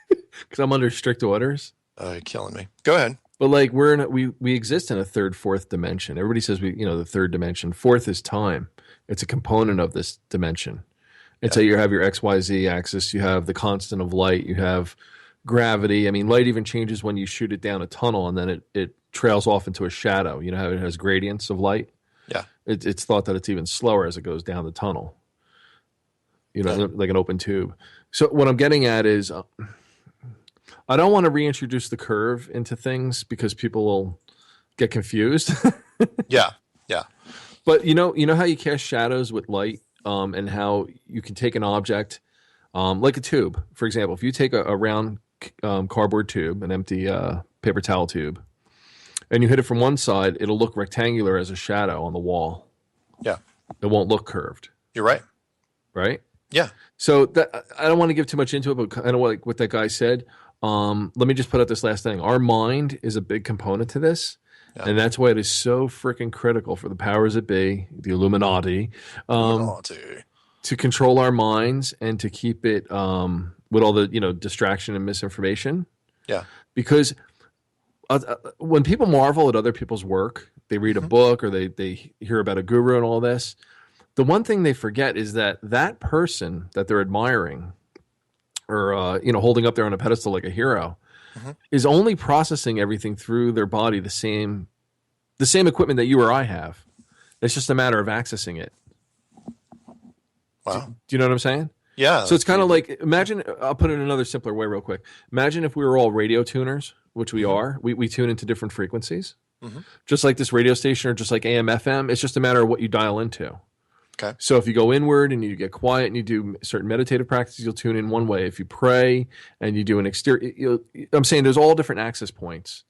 because I'm under strict orders. You're killing me. Go ahead. But like we exist in a third, fourth dimension. Everybody says the third dimension. Fourth is time. It's a component of this dimension. And so you have your XYZ axis. You have the constant of light. You have gravity. I mean, light even changes when you shoot it down a tunnel, and then it trails off into a shadow. You know how it has gradients of light? Yeah. It's thought that it's even slower as it goes down the tunnel. Like an open tube. So what I'm getting at is I don't want to reintroduce the curve into things because people will get confused. Yeah. But you know how you cast shadows with light, and how you can take an object, like a tube, for example. If you take a round cardboard tube, an empty paper towel tube, and you hit it from one side, it'll look rectangular as a shadow on the wall. Yeah. It won't look curved. You're right. Right? Yeah. So I don't want to give too much into it, but kind of like what that guy said. Let me just put out this last thing. Our mind is a big component to this. Yeah. And that's why it is so freaking critical for the powers that be, the Illuminati, to control our minds and to keep it with all the distraction and misinformation. Yeah. Because when people marvel at other people's work, they read a book or they hear about a guru and all this. The one thing they forget is that person that they're admiring or holding up there on a pedestal like a hero is only processing everything through their body the same equipment that you or I have. It's just a matter of accessing it. Wow. Do you know what I'm saying? Yeah. So it's kind of like, imagine, I'll put it in another simpler way real quick. Imagine if we were all radio tuners, which we are. We tune into different frequencies. Just like this radio station or just like AM, FM. It's just a matter of what you dial into. Okay. So if you go inward and you get quiet and you do certain meditative practices, you'll tune in one way. If you pray and you do an exterior, I'm saying there's all different access points.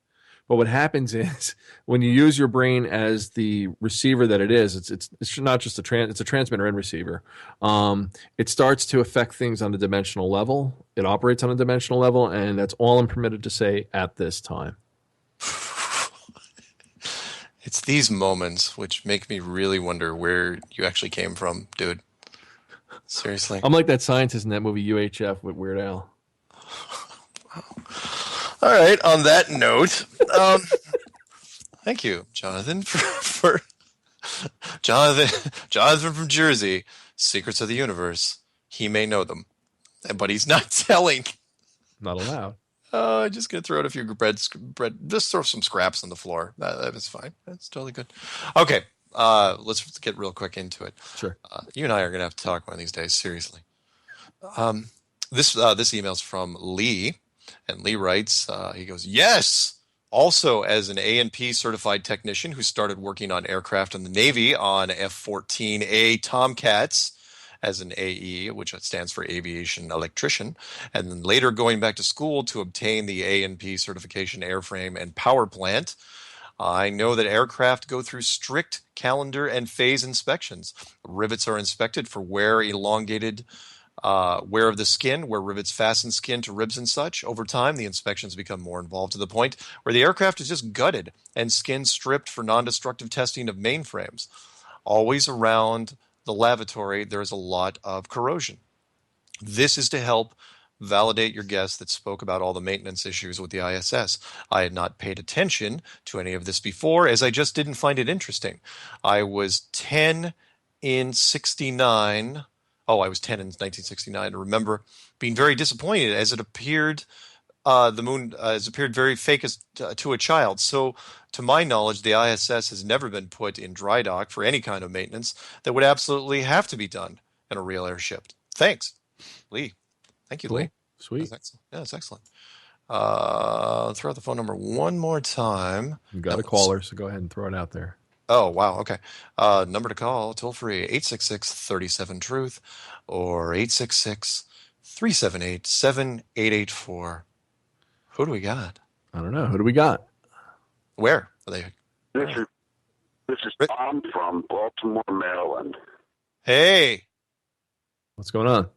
But what happens is when you use your brain as the receiver that it is, it's not just it's a transmitter and receiver. It starts to affect things on a dimensional level. It operates on a dimensional level, and that's all I'm permitted to say at this time. It's these moments which make me really wonder where you actually came from, dude. Seriously. I'm like that scientist in that movie UHF with Weird Al. All right. On that note, thank you, Jonathan, for Jonathan from Jersey. Secrets of the universe. He may know them, but he's not telling. Not allowed. Just gonna throw out a few bread. Just throw some scraps on the floor. That is fine. That's totally good. Okay. Let's get real quick into it. Sure. You and I are gonna have to talk one of these days. Seriously. This email's from Lee. And Lee writes, he goes, yes, also as an A&P certified technician who started working on aircraft in the Navy on F-14A Tomcats as an AE, which stands for Aviation Electrician, and then later going back to school to obtain the A&P certification airframe and power plant. I know that aircraft go through strict calendar and phase inspections. Rivets are inspected for wear of the skin, where rivets fasten skin to ribs and such. Over time, the inspections become more involved to the point where the aircraft is just gutted and skin stripped for non-destructive testing of mainframes. Always around the lavatory, there is a lot of corrosion. This is to help validate your guest that spoke about all the maintenance issues with the ISS. I had not paid attention to any of this before, as I just didn't find it interesting. I was 10 in 1969. I remember being very disappointed as it appeared The moon has appeared very fake to a child. So, to my knowledge, the ISS has never been put in dry dock for any kind of maintenance that would absolutely have to be done in a real airship. Thanks, Lee. Thank you, Cool. Lee. Sweet. That's excellent. Yeah, that's excellent. Throw out the phone number one more time. You got a caller, so go ahead and throw it out there. Oh, wow. Okay. Number to call, toll free, 866-37-TRUTH or 866-378-7884. Who do we got? I don't know. Who do we got? Where are they? This is Tom from Baltimore, Maryland. Hey. What's going on?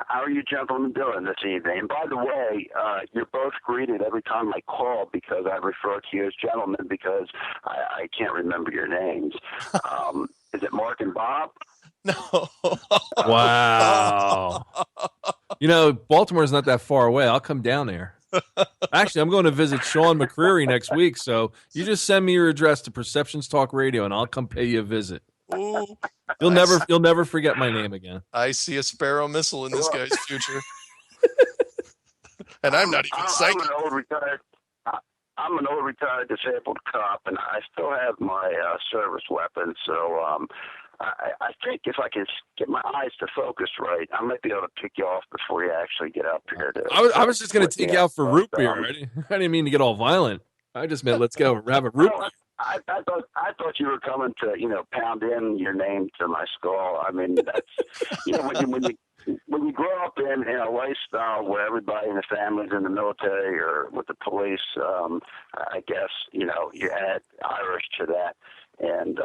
How are you gentlemen doing this evening? And by the way, you're both greeted every time I call because I refer to you as gentlemen because I can't remember your names. Is it Mark and Bob? No. Wow. Baltimore's not that far away. I'll come down there. Actually, I'm going to visit Sean McCreary next week, so you just send me your address to Perceptions Talk Radio, and I'll come pay you a visit. Ooh, you'll never forget my name again. I see a Sparrow missile in this guy's future, and I'm not even psychic. I'm an old retired disabled cop, and I still have my service weapon. So I think if I can get my eyes to focus right, I might be able to pick you off before you actually get up here. I was just going to take you out for root beer. I didn't mean to get all violent. I just meant let's go have a root beer. I thought you were coming to pound in your name to my skull. I mean that's when you grow up in a lifestyle where everybody in the family's in the military or with the police, I guess you add Irish to that. And,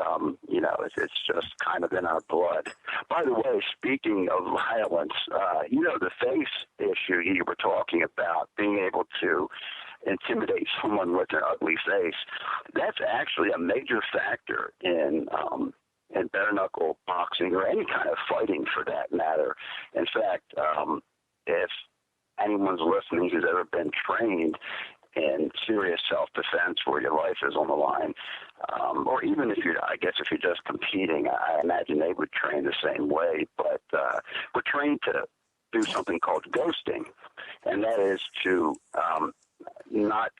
it's just kind of in our blood. By the way, speaking of violence, the face issue you were talking about, being able to intimidate someone with an ugly face, that's actually a major factor in bare knuckle boxing or any kind of fighting for that matter. In fact, if anyone's listening who's ever been trained in serious self-defense where your life is on the line, or even if you're just competing, I imagine they would train the same way, but we're trained to do something called ghosting, and that is to not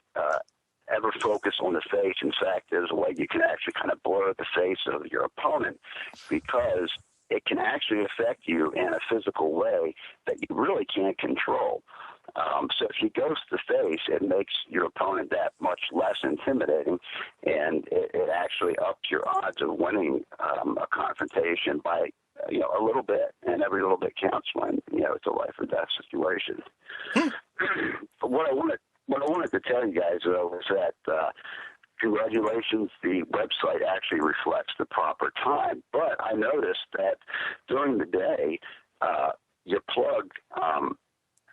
ever focus on the face. In fact, there's a way you can actually kind of blur the face of your opponent because it can actually affect you in a physical way that you really can't control. So if you ghost the face, it makes your opponent that much less intimidating, and it actually ups your odds of winning a confrontation by a little bit, and every little bit counts when it's a life or death situation. What I wanted to tell you guys though is that congratulations, the website actually reflects the proper time, but I noticed that during the day your plug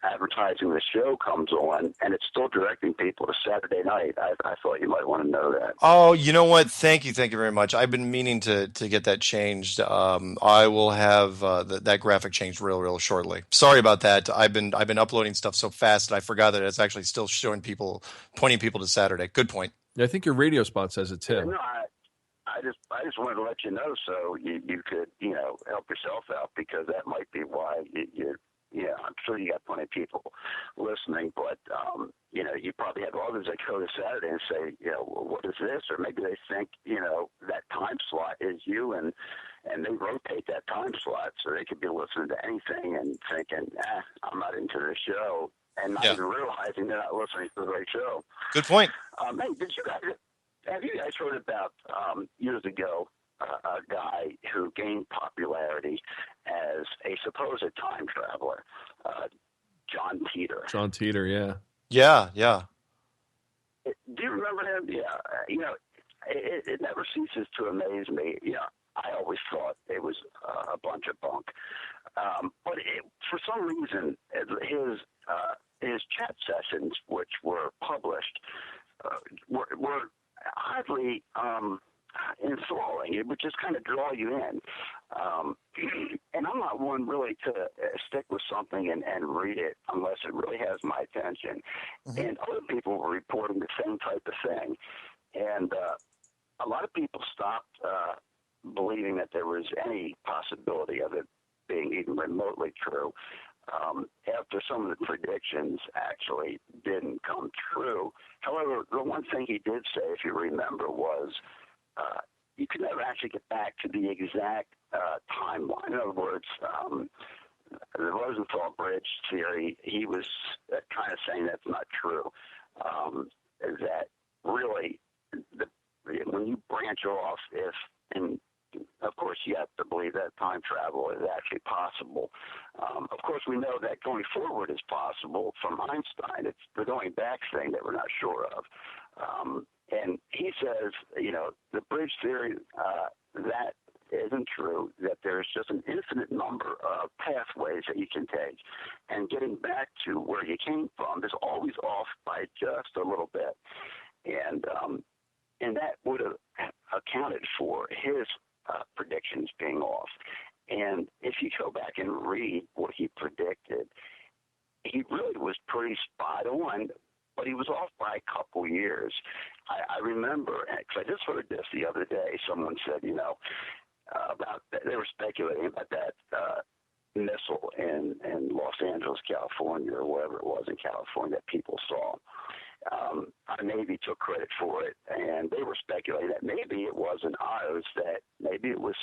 advertising the show comes on, and it's still directing people to Saturday night. I thought you might want to know that. Oh, you know what? Thank you very much. I've been meaning to get that changed. I will have that graphic changed real shortly. Sorry about that. I've been uploading stuff so fast that I forgot that it's actually still showing people, pointing people to Saturday. Good point. Yeah, I think your radio spot says it too. No, I just wanted to let you know so you could help yourself out, because that might be why you're. Yeah, I'm sure you got plenty of people listening, but you probably have others that go to Saturday and say, well, what is this? Or maybe they think, that time slot is you, and they rotate that time slot, so they could be listening to anything and thinking, I'm not into this show, and not even realizing they're not listening to the right show. Good point. Hey, have you guys heard about years ago? A guy who gained popularity as a supposed time traveler, John Teeter. John Teeter, yeah. Yeah. Do you remember him? Yeah. It never ceases to amaze me. I always thought it was a bunch of bunk. But for some reason, his chat sessions, which were published, were oddly enthralling. It would just kind of draw you in. And I'm not one really to stick with something and read it unless it really has my attention. Mm-hmm. And other people were reporting the same type of thing. And a lot of people stopped believing that there was any possibility of it being even remotely true. after some of the predictions actually didn't come true. However, the one thing he did say, if you remember, was you could never actually get back to the exact timeline. In other words, the Rosenthal bridge theory, he was kind of saying that's not true. That really, when you branch off, and of course you have to believe that time travel is actually possible. Of course, we know that going forward is possible from Einstein. It's the going back thing that we're not sure of. And he says, the bridge theory, that isn't true, that there's just an infinite number of pathways that you can take, and getting back to where you came from is always off by just a little bit. And that would have accounted for his predictions being off. And if you go back and read what he predicted, he really was pretty spot on, but he was off by a couple years. I remember, because I just heard this the other day, someone said, about they were speculating about that missile in Los Angeles, California, or wherever it was in California that people saw. Our Navy took credit for it, and they were speculating that maybe it wasn't ours, that maybe it was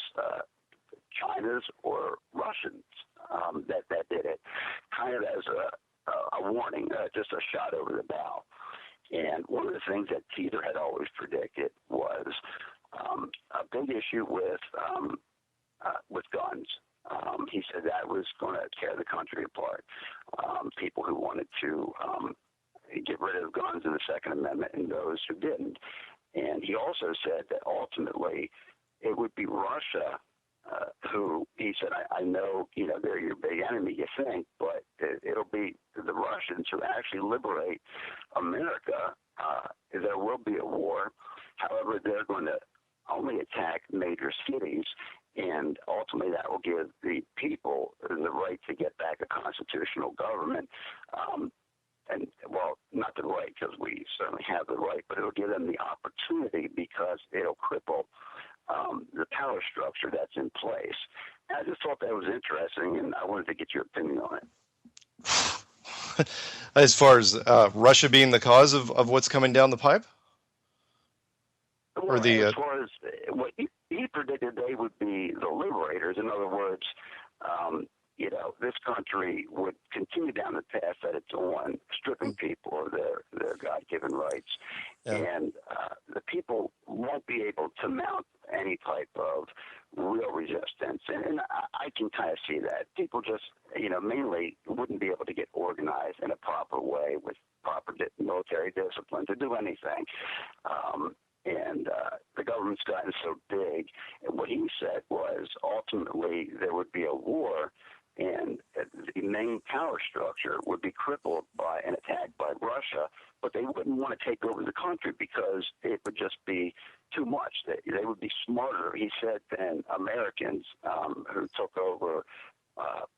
China's or Russians that did it, kind of as a warning, just a shot over the bow. And one of the things that Teeter had always predicted was a big issue with guns. He said that was going to tear the country apart. People who wanted to get rid of guns in the Second Amendment and those who didn't. And he also said that ultimately it would be Russia who, he said, I know, they're your big enemy, you think, but it'll be the Russians who actually liberate America. There will be a war. However, they're going to only attack major cities, and ultimately that will give the people the right to get back a constitutional government. And, well, not the right, because we certainly have the right, but it'll give them the opportunity because it'll cripple the power structure that's in place. And I just thought that was interesting, and I wanted to get your opinion on it. As far as Russia being the cause of what's coming down the pipe? Well, as far as what he predicted, they would be the liberators. In other words, this country would continue down the path that it's on, stripping people of their God-given rights. Yeah. And the people won't be able to mount any type of real resistance. And I can kind of see that. People just, mainly wouldn't be able to get organized in a proper way with proper military discipline to do anything. And the government's gotten so big. And what he said was ultimately there would be a war, and the main power structure would be crippled by an attack by Russia, but they wouldn't want to take over the country because it would just be too much. They would be smarter, he said, than Americans who took over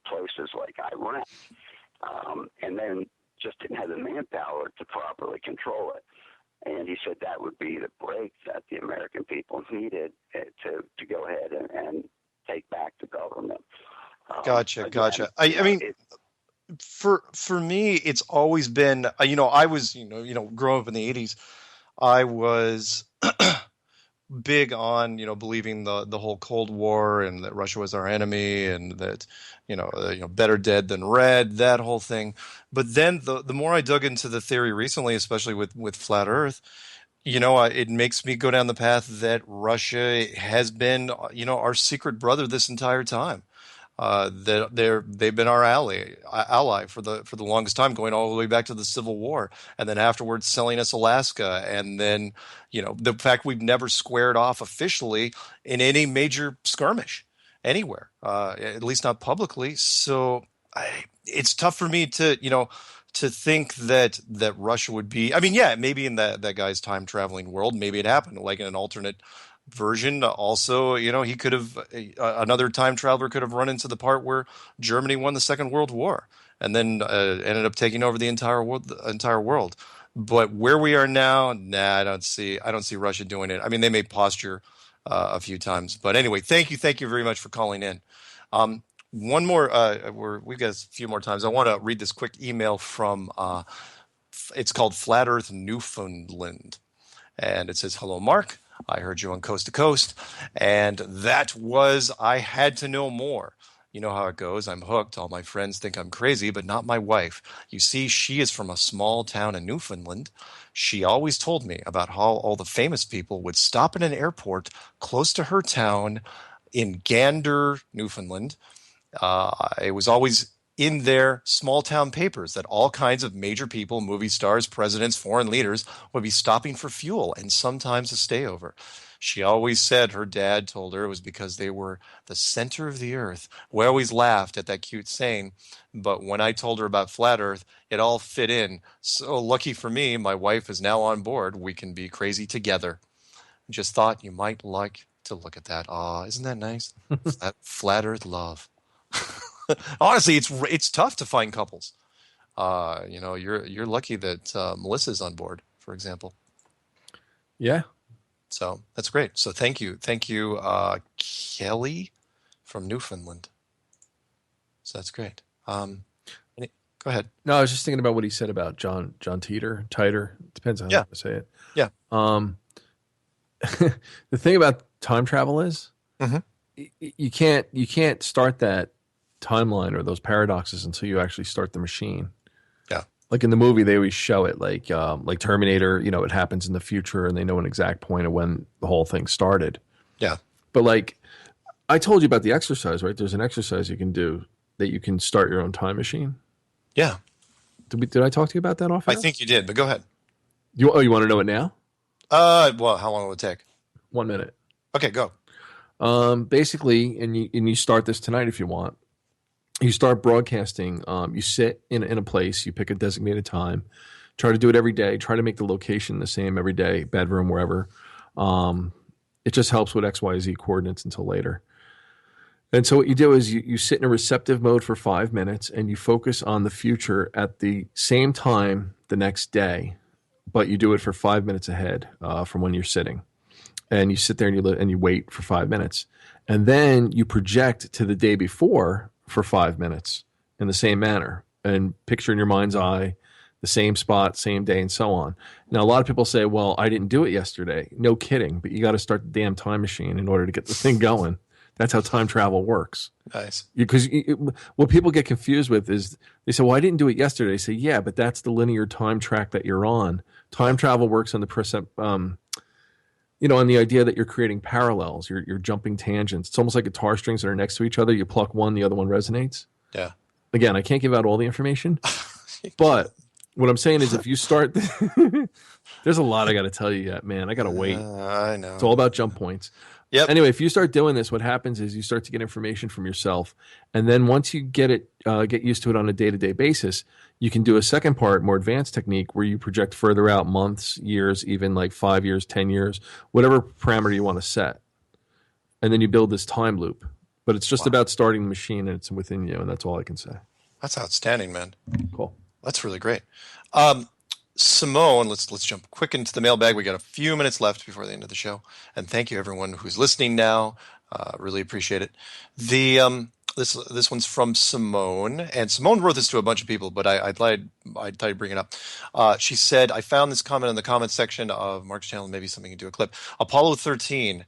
places like Iraq, and then just didn't have the manpower to properly control it. And he said that would be the break that the American people needed to go ahead and take back the government. Gotcha. I mean, for me, it's always been, I was, growing up in the 80s, I was big on, believing the whole Cold War and that Russia was our enemy and that, better dead than red, that whole thing. But then the more I dug into the theory recently, especially with Flat Earth, it makes me go down the path that Russia has been, our secret brother this entire time. They've been our ally for the longest time, going all the way back to the Civil War, and then afterwards selling us Alaska, and then the fact we've never squared off officially in any major skirmish anywhere, at least not publicly. So it's tough for me to think that Russia would be. I mean, yeah, maybe in that guy's time traveling world, maybe it happened like in an alternate version. Also, he could have another time traveler could have run into the part where Germany won the Second World War and then ended up taking over the entire world. But where we are now, I don't see Russia doing it. I mean, they may posture a few times, but anyway, thank you very much for calling in. one more. We've got a few more times. I want to read this quick email from. It's called Flat Earth Newfoundland, and it says, "Hello, Mark. I heard you on Coast to Coast, and I had to know more. You know how it goes. I'm hooked. All my friends think I'm crazy, but not my wife. You see, she is from a small town in Newfoundland. She always told me about how all the famous people would stop at an airport close to her town in Gander, Newfoundland. It was always in their small town papers that all kinds of major people, movie stars, presidents, foreign leaders would be stopping for fuel and sometimes a stayover. She always said her dad told her it was because they were the center of the earth. We always laughed at that cute saying, but when I told her about flat earth, it all fit in. So lucky for me, my wife is now on board. We can be crazy together. Just thought you might like to look at that. Aw, isn't that nice? Flat earth love. Honestly, it's tough to find couples. You're lucky that Melissa's on board, for example. Yeah. So that's great. So thank you, Kelly from Newfoundland. So that's great. Go ahead. No, I was just thinking about what he said about John Titer. Depends on how you say it. Yeah. The thing about time travel is you can't start that timeline or those paradoxes until you actually start the machine. Yeah. Like in the movie, they always show it like Terminator, it happens in the future and they know an exact point of when the whole thing started. Yeah. But like I told you about the exercise, right? There's an exercise you can do that you can start your own time machine. Yeah. Did I talk to you about that off? I think you did, but go ahead. You want to know it now? Well, how long will it take? 1 minute. Okay, go. Basically, and you start this tonight if you want. You start broadcasting. You sit in a place. You pick a designated time. Try to do it every day. Try to make the location the same every day, bedroom, wherever. It just helps with X, Y, Z coordinates until later. And so what you do is you sit in a receptive mode for 5 minutes and you focus on the future at the same time the next day, but you do it for 5 minutes ahead from when you're sitting. And you sit there and you wait for 5 minutes. And then you project to the day before for 5 minutes in the same manner and picture in your mind's eye the same spot, same day, and so on. Now, a lot of people say, well, I didn't do it yesterday. No kidding. But you got to start the damn time machine in order to get the thing going. That's how time travel works. Nice. Because what people get confused with is they say, well, I didn't do it yesterday. They say, yeah, but that's the linear time track that you're on. Time travel works on the on the idea that you're creating parallels. You're jumping tangents. It's almost like guitar strings that are next to each other. You pluck one, the other one resonates. Yeah. Again, I can't give out all the information, but what I'm saying is if you start, there's a lot I got to tell you yet, man. I got to wait. I know. It's all about jump points. Yep. Anyway, if you start doing this, what happens is you start to get information from yourself. And then once you get used to it on a day-to-day basis, you can do a second part, more advanced technique where you project further out months, years, even like 5 years, 10 years, whatever parameter you want to set. And then you build this time loop. But it's just about starting the machine and it's within you. And that's all I can say. That's outstanding, man. Cool. That's really great. Simone, let's jump quick into the mailbag. We got a few minutes left before the end of the show, and thank you everyone who's listening now. Really appreciate it. This one's from Simone, and Simone wrote this to a bunch of people, but I thought I'd bring it up. She said, "I found this comment in the comments section of Mark's channel. Maybe something can do a clip. Apollo 13,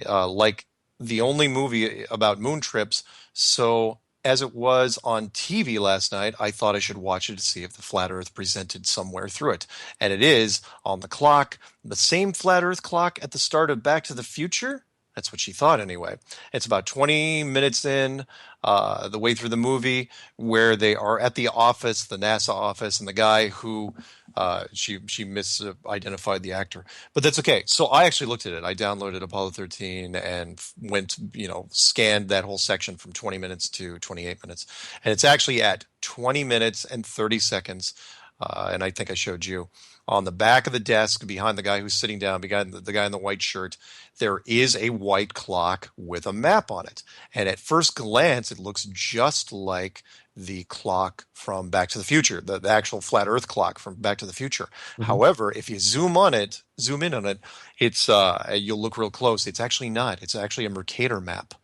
like the only movie about moon trips. So." As it was on TV last night, I thought I should watch it to see if the flat earth presented somewhere through it. And it is on the clock, the same flat earth clock at the start of Back to the Future. That's what she thought anyway. It's about 20 minutes in, the way through the movie, where they are at the office, the NASA office, and the guy who she misidentified the actor. But that's okay. So I actually looked at it. I downloaded Apollo 13 and went, scanned that whole section from 20 minutes to 28 minutes. And it's actually at 20 minutes and 30 seconds. And I think I showed you on the back of the desk behind the guy who's sitting down, behind the guy in the white shirt, there is a white clock with a map on it. And at first glance, it looks just like the clock from Back to the Future, the actual flat Earth clock from Back to the Future. Mm-hmm. However, if you zoom in on it, it's you'll look real close. It's actually not. It's actually a Mercator map.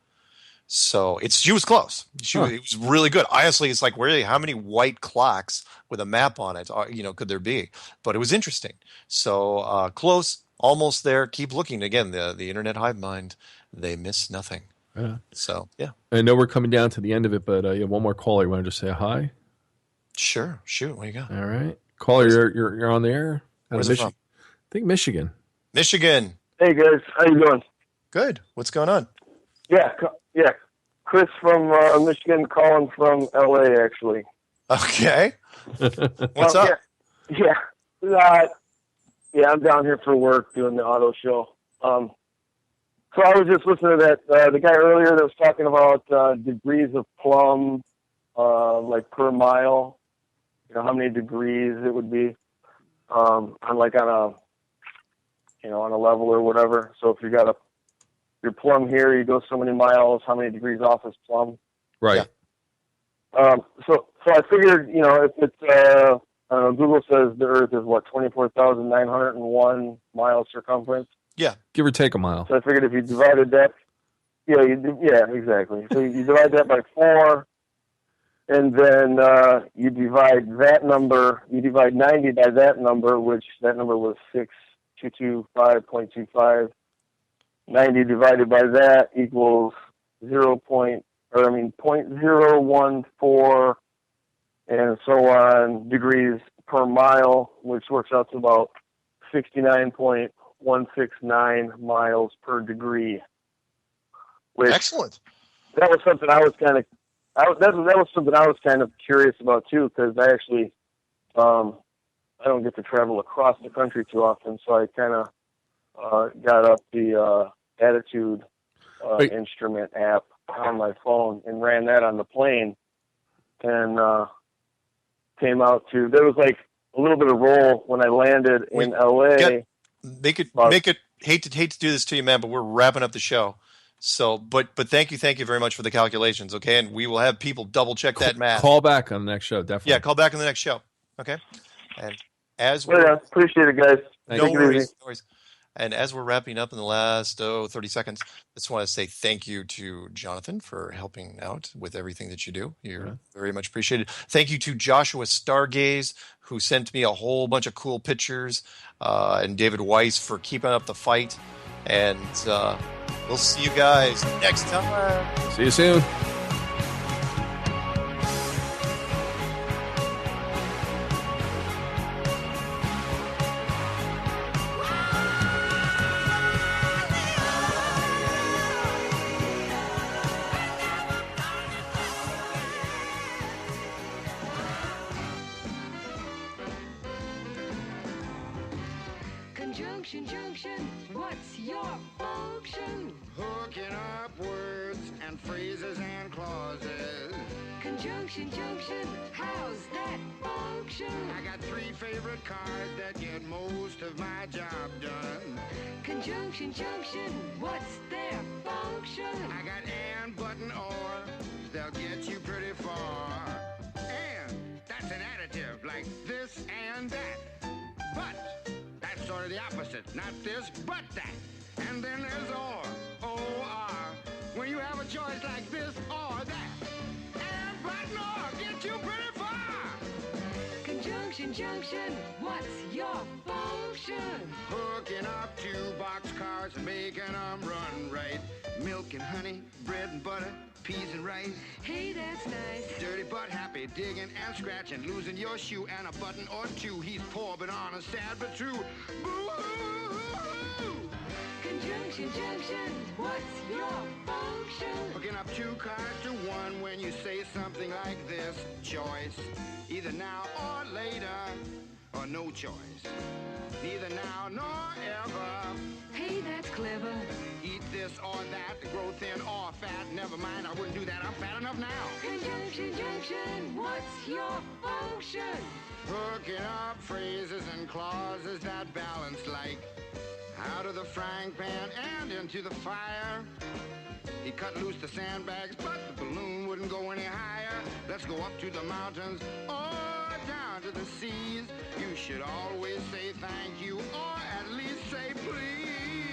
So she was close. It was really good. Honestly, it's like, how many white clocks with a map on it, could there be? But it was interesting. So close, almost there. Keep looking. Again, the internet hive mind, they miss nothing. Yeah. So, yeah. I know we're coming down to the end of it, but you have one more caller. You want to just say hi? Sure. Shoot. What do you got? All right. Caller, you're on the air. Where's it from? I think Michigan. Michigan. Hey guys, how you doing? Good. What's going on? Yeah. Chris from Michigan, calling from LA, actually. Okay. What's up? Yeah. I'm down here for work doing the auto show. So I was just listening to that the guy earlier that was talking about degrees of plumb, like per mile. How many degrees it would be on a level or whatever. So if you got your plumb here, you go so many miles, how many degrees off is plumb? Right. So I figured, if it's Google says the Earth is 24,901 miles circumference. Yeah. Give or take a mile. So I figured if you divided that, exactly. So you divide that by 4, and then you divide that number. You divide 90 by that number, which that number was 6225.25. 90 divided by that equals 0.014, and so on degrees per mile, which works out to about 69.169 miles per degree. Excellent. That was something I was kind of curious about too, because I actually I don't get to travel across the country too often, so I kind of got up the Attitude instrument app on my phone and ran that on the plane, and came out to, there was like a little bit of roll when I landed in LA. Make it hate to do this to you, man, but we're wrapping up the show. So, but thank you very much for the calculations, okay? And we will have people double check that math. Call back on the next show, definitely. Yeah, call back on the next show, okay? And as appreciate it, guys. No worries. And as we're wrapping up in the last 30 seconds, I just want to say thank you to Jonathan for helping out with everything that you do. You're very much appreciated. Thank you to Joshua Stargaze, who sent me a whole bunch of cool pictures, and David Weiss for keeping up the fight. And we'll see you guys next time. See you soon. Junction, what's your function? Hooking up words and phrases and clauses. Conjunction, how's that function? I got 3 favorite cards that get most of my job done. Conjunction, what's their function? I got and, but, and, or, they'll get you pretty far. And, that's an additive, like this and that. But, that's sort of the opposite. Not this, but that. And then there's or, O-R. When you have a choice like this or that. And but nor get you pretty far. Conjunction, what's your function? Hooking up 2 boxcars and making them run right. Milk and honey, bread and butter, peas and rice. Hey, that's nice. Dirty but happy, digging and scratching, losing your shoe and a button or 2. He's poor but honest, sad but true. Boo-hoo! Conjunction, what's your function? Hooking up 2 cards to 1 when you say something like this. Choice, either now or later, or no choice. Neither now nor ever. Hey, that's clever. Eat this or that, grow thin or fat. Never mind, I wouldn't do that. I'm fat enough now. Conjunction, what's your function? Hooking up phrases and clauses that balance like out of the frying pan and into the fire. He cut loose the sandbags, but the balloon wouldn't go any higher. Let's go up to the mountains or down to the seas. You should always say thank you or at least say please.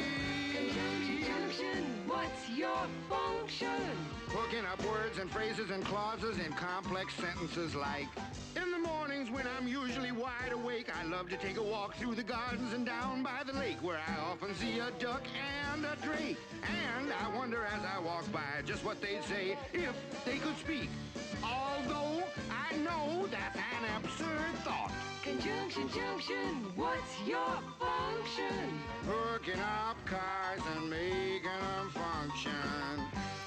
Conjunction, what's your function? function. Hooking up words and phrases and clauses in complex sentences like, in the mornings when I'm usually wide awake, I love to take a walk through the gardens and down by the lake, where I often see a duck and a drake. And I wonder as I walk by just what they'd say if they could speak. Although I know that's an absurd thought. Conjunction, junction, what's your function? Hooking up cars and making them function.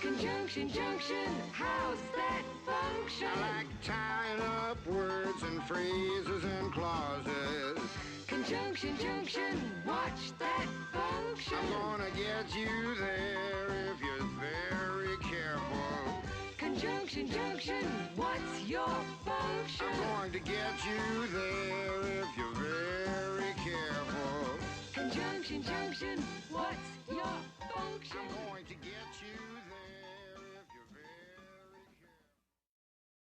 Conjunction, junction, how's that function? I like tying up words and phrases and clauses. Conjunction, junction, watch that function. I'm gonna get you there if you're very careful. Conjunction, junction, what's your function? I'm going to get you there if you're very careful. Conjunction, junction, what's your function? I'm going to get you there.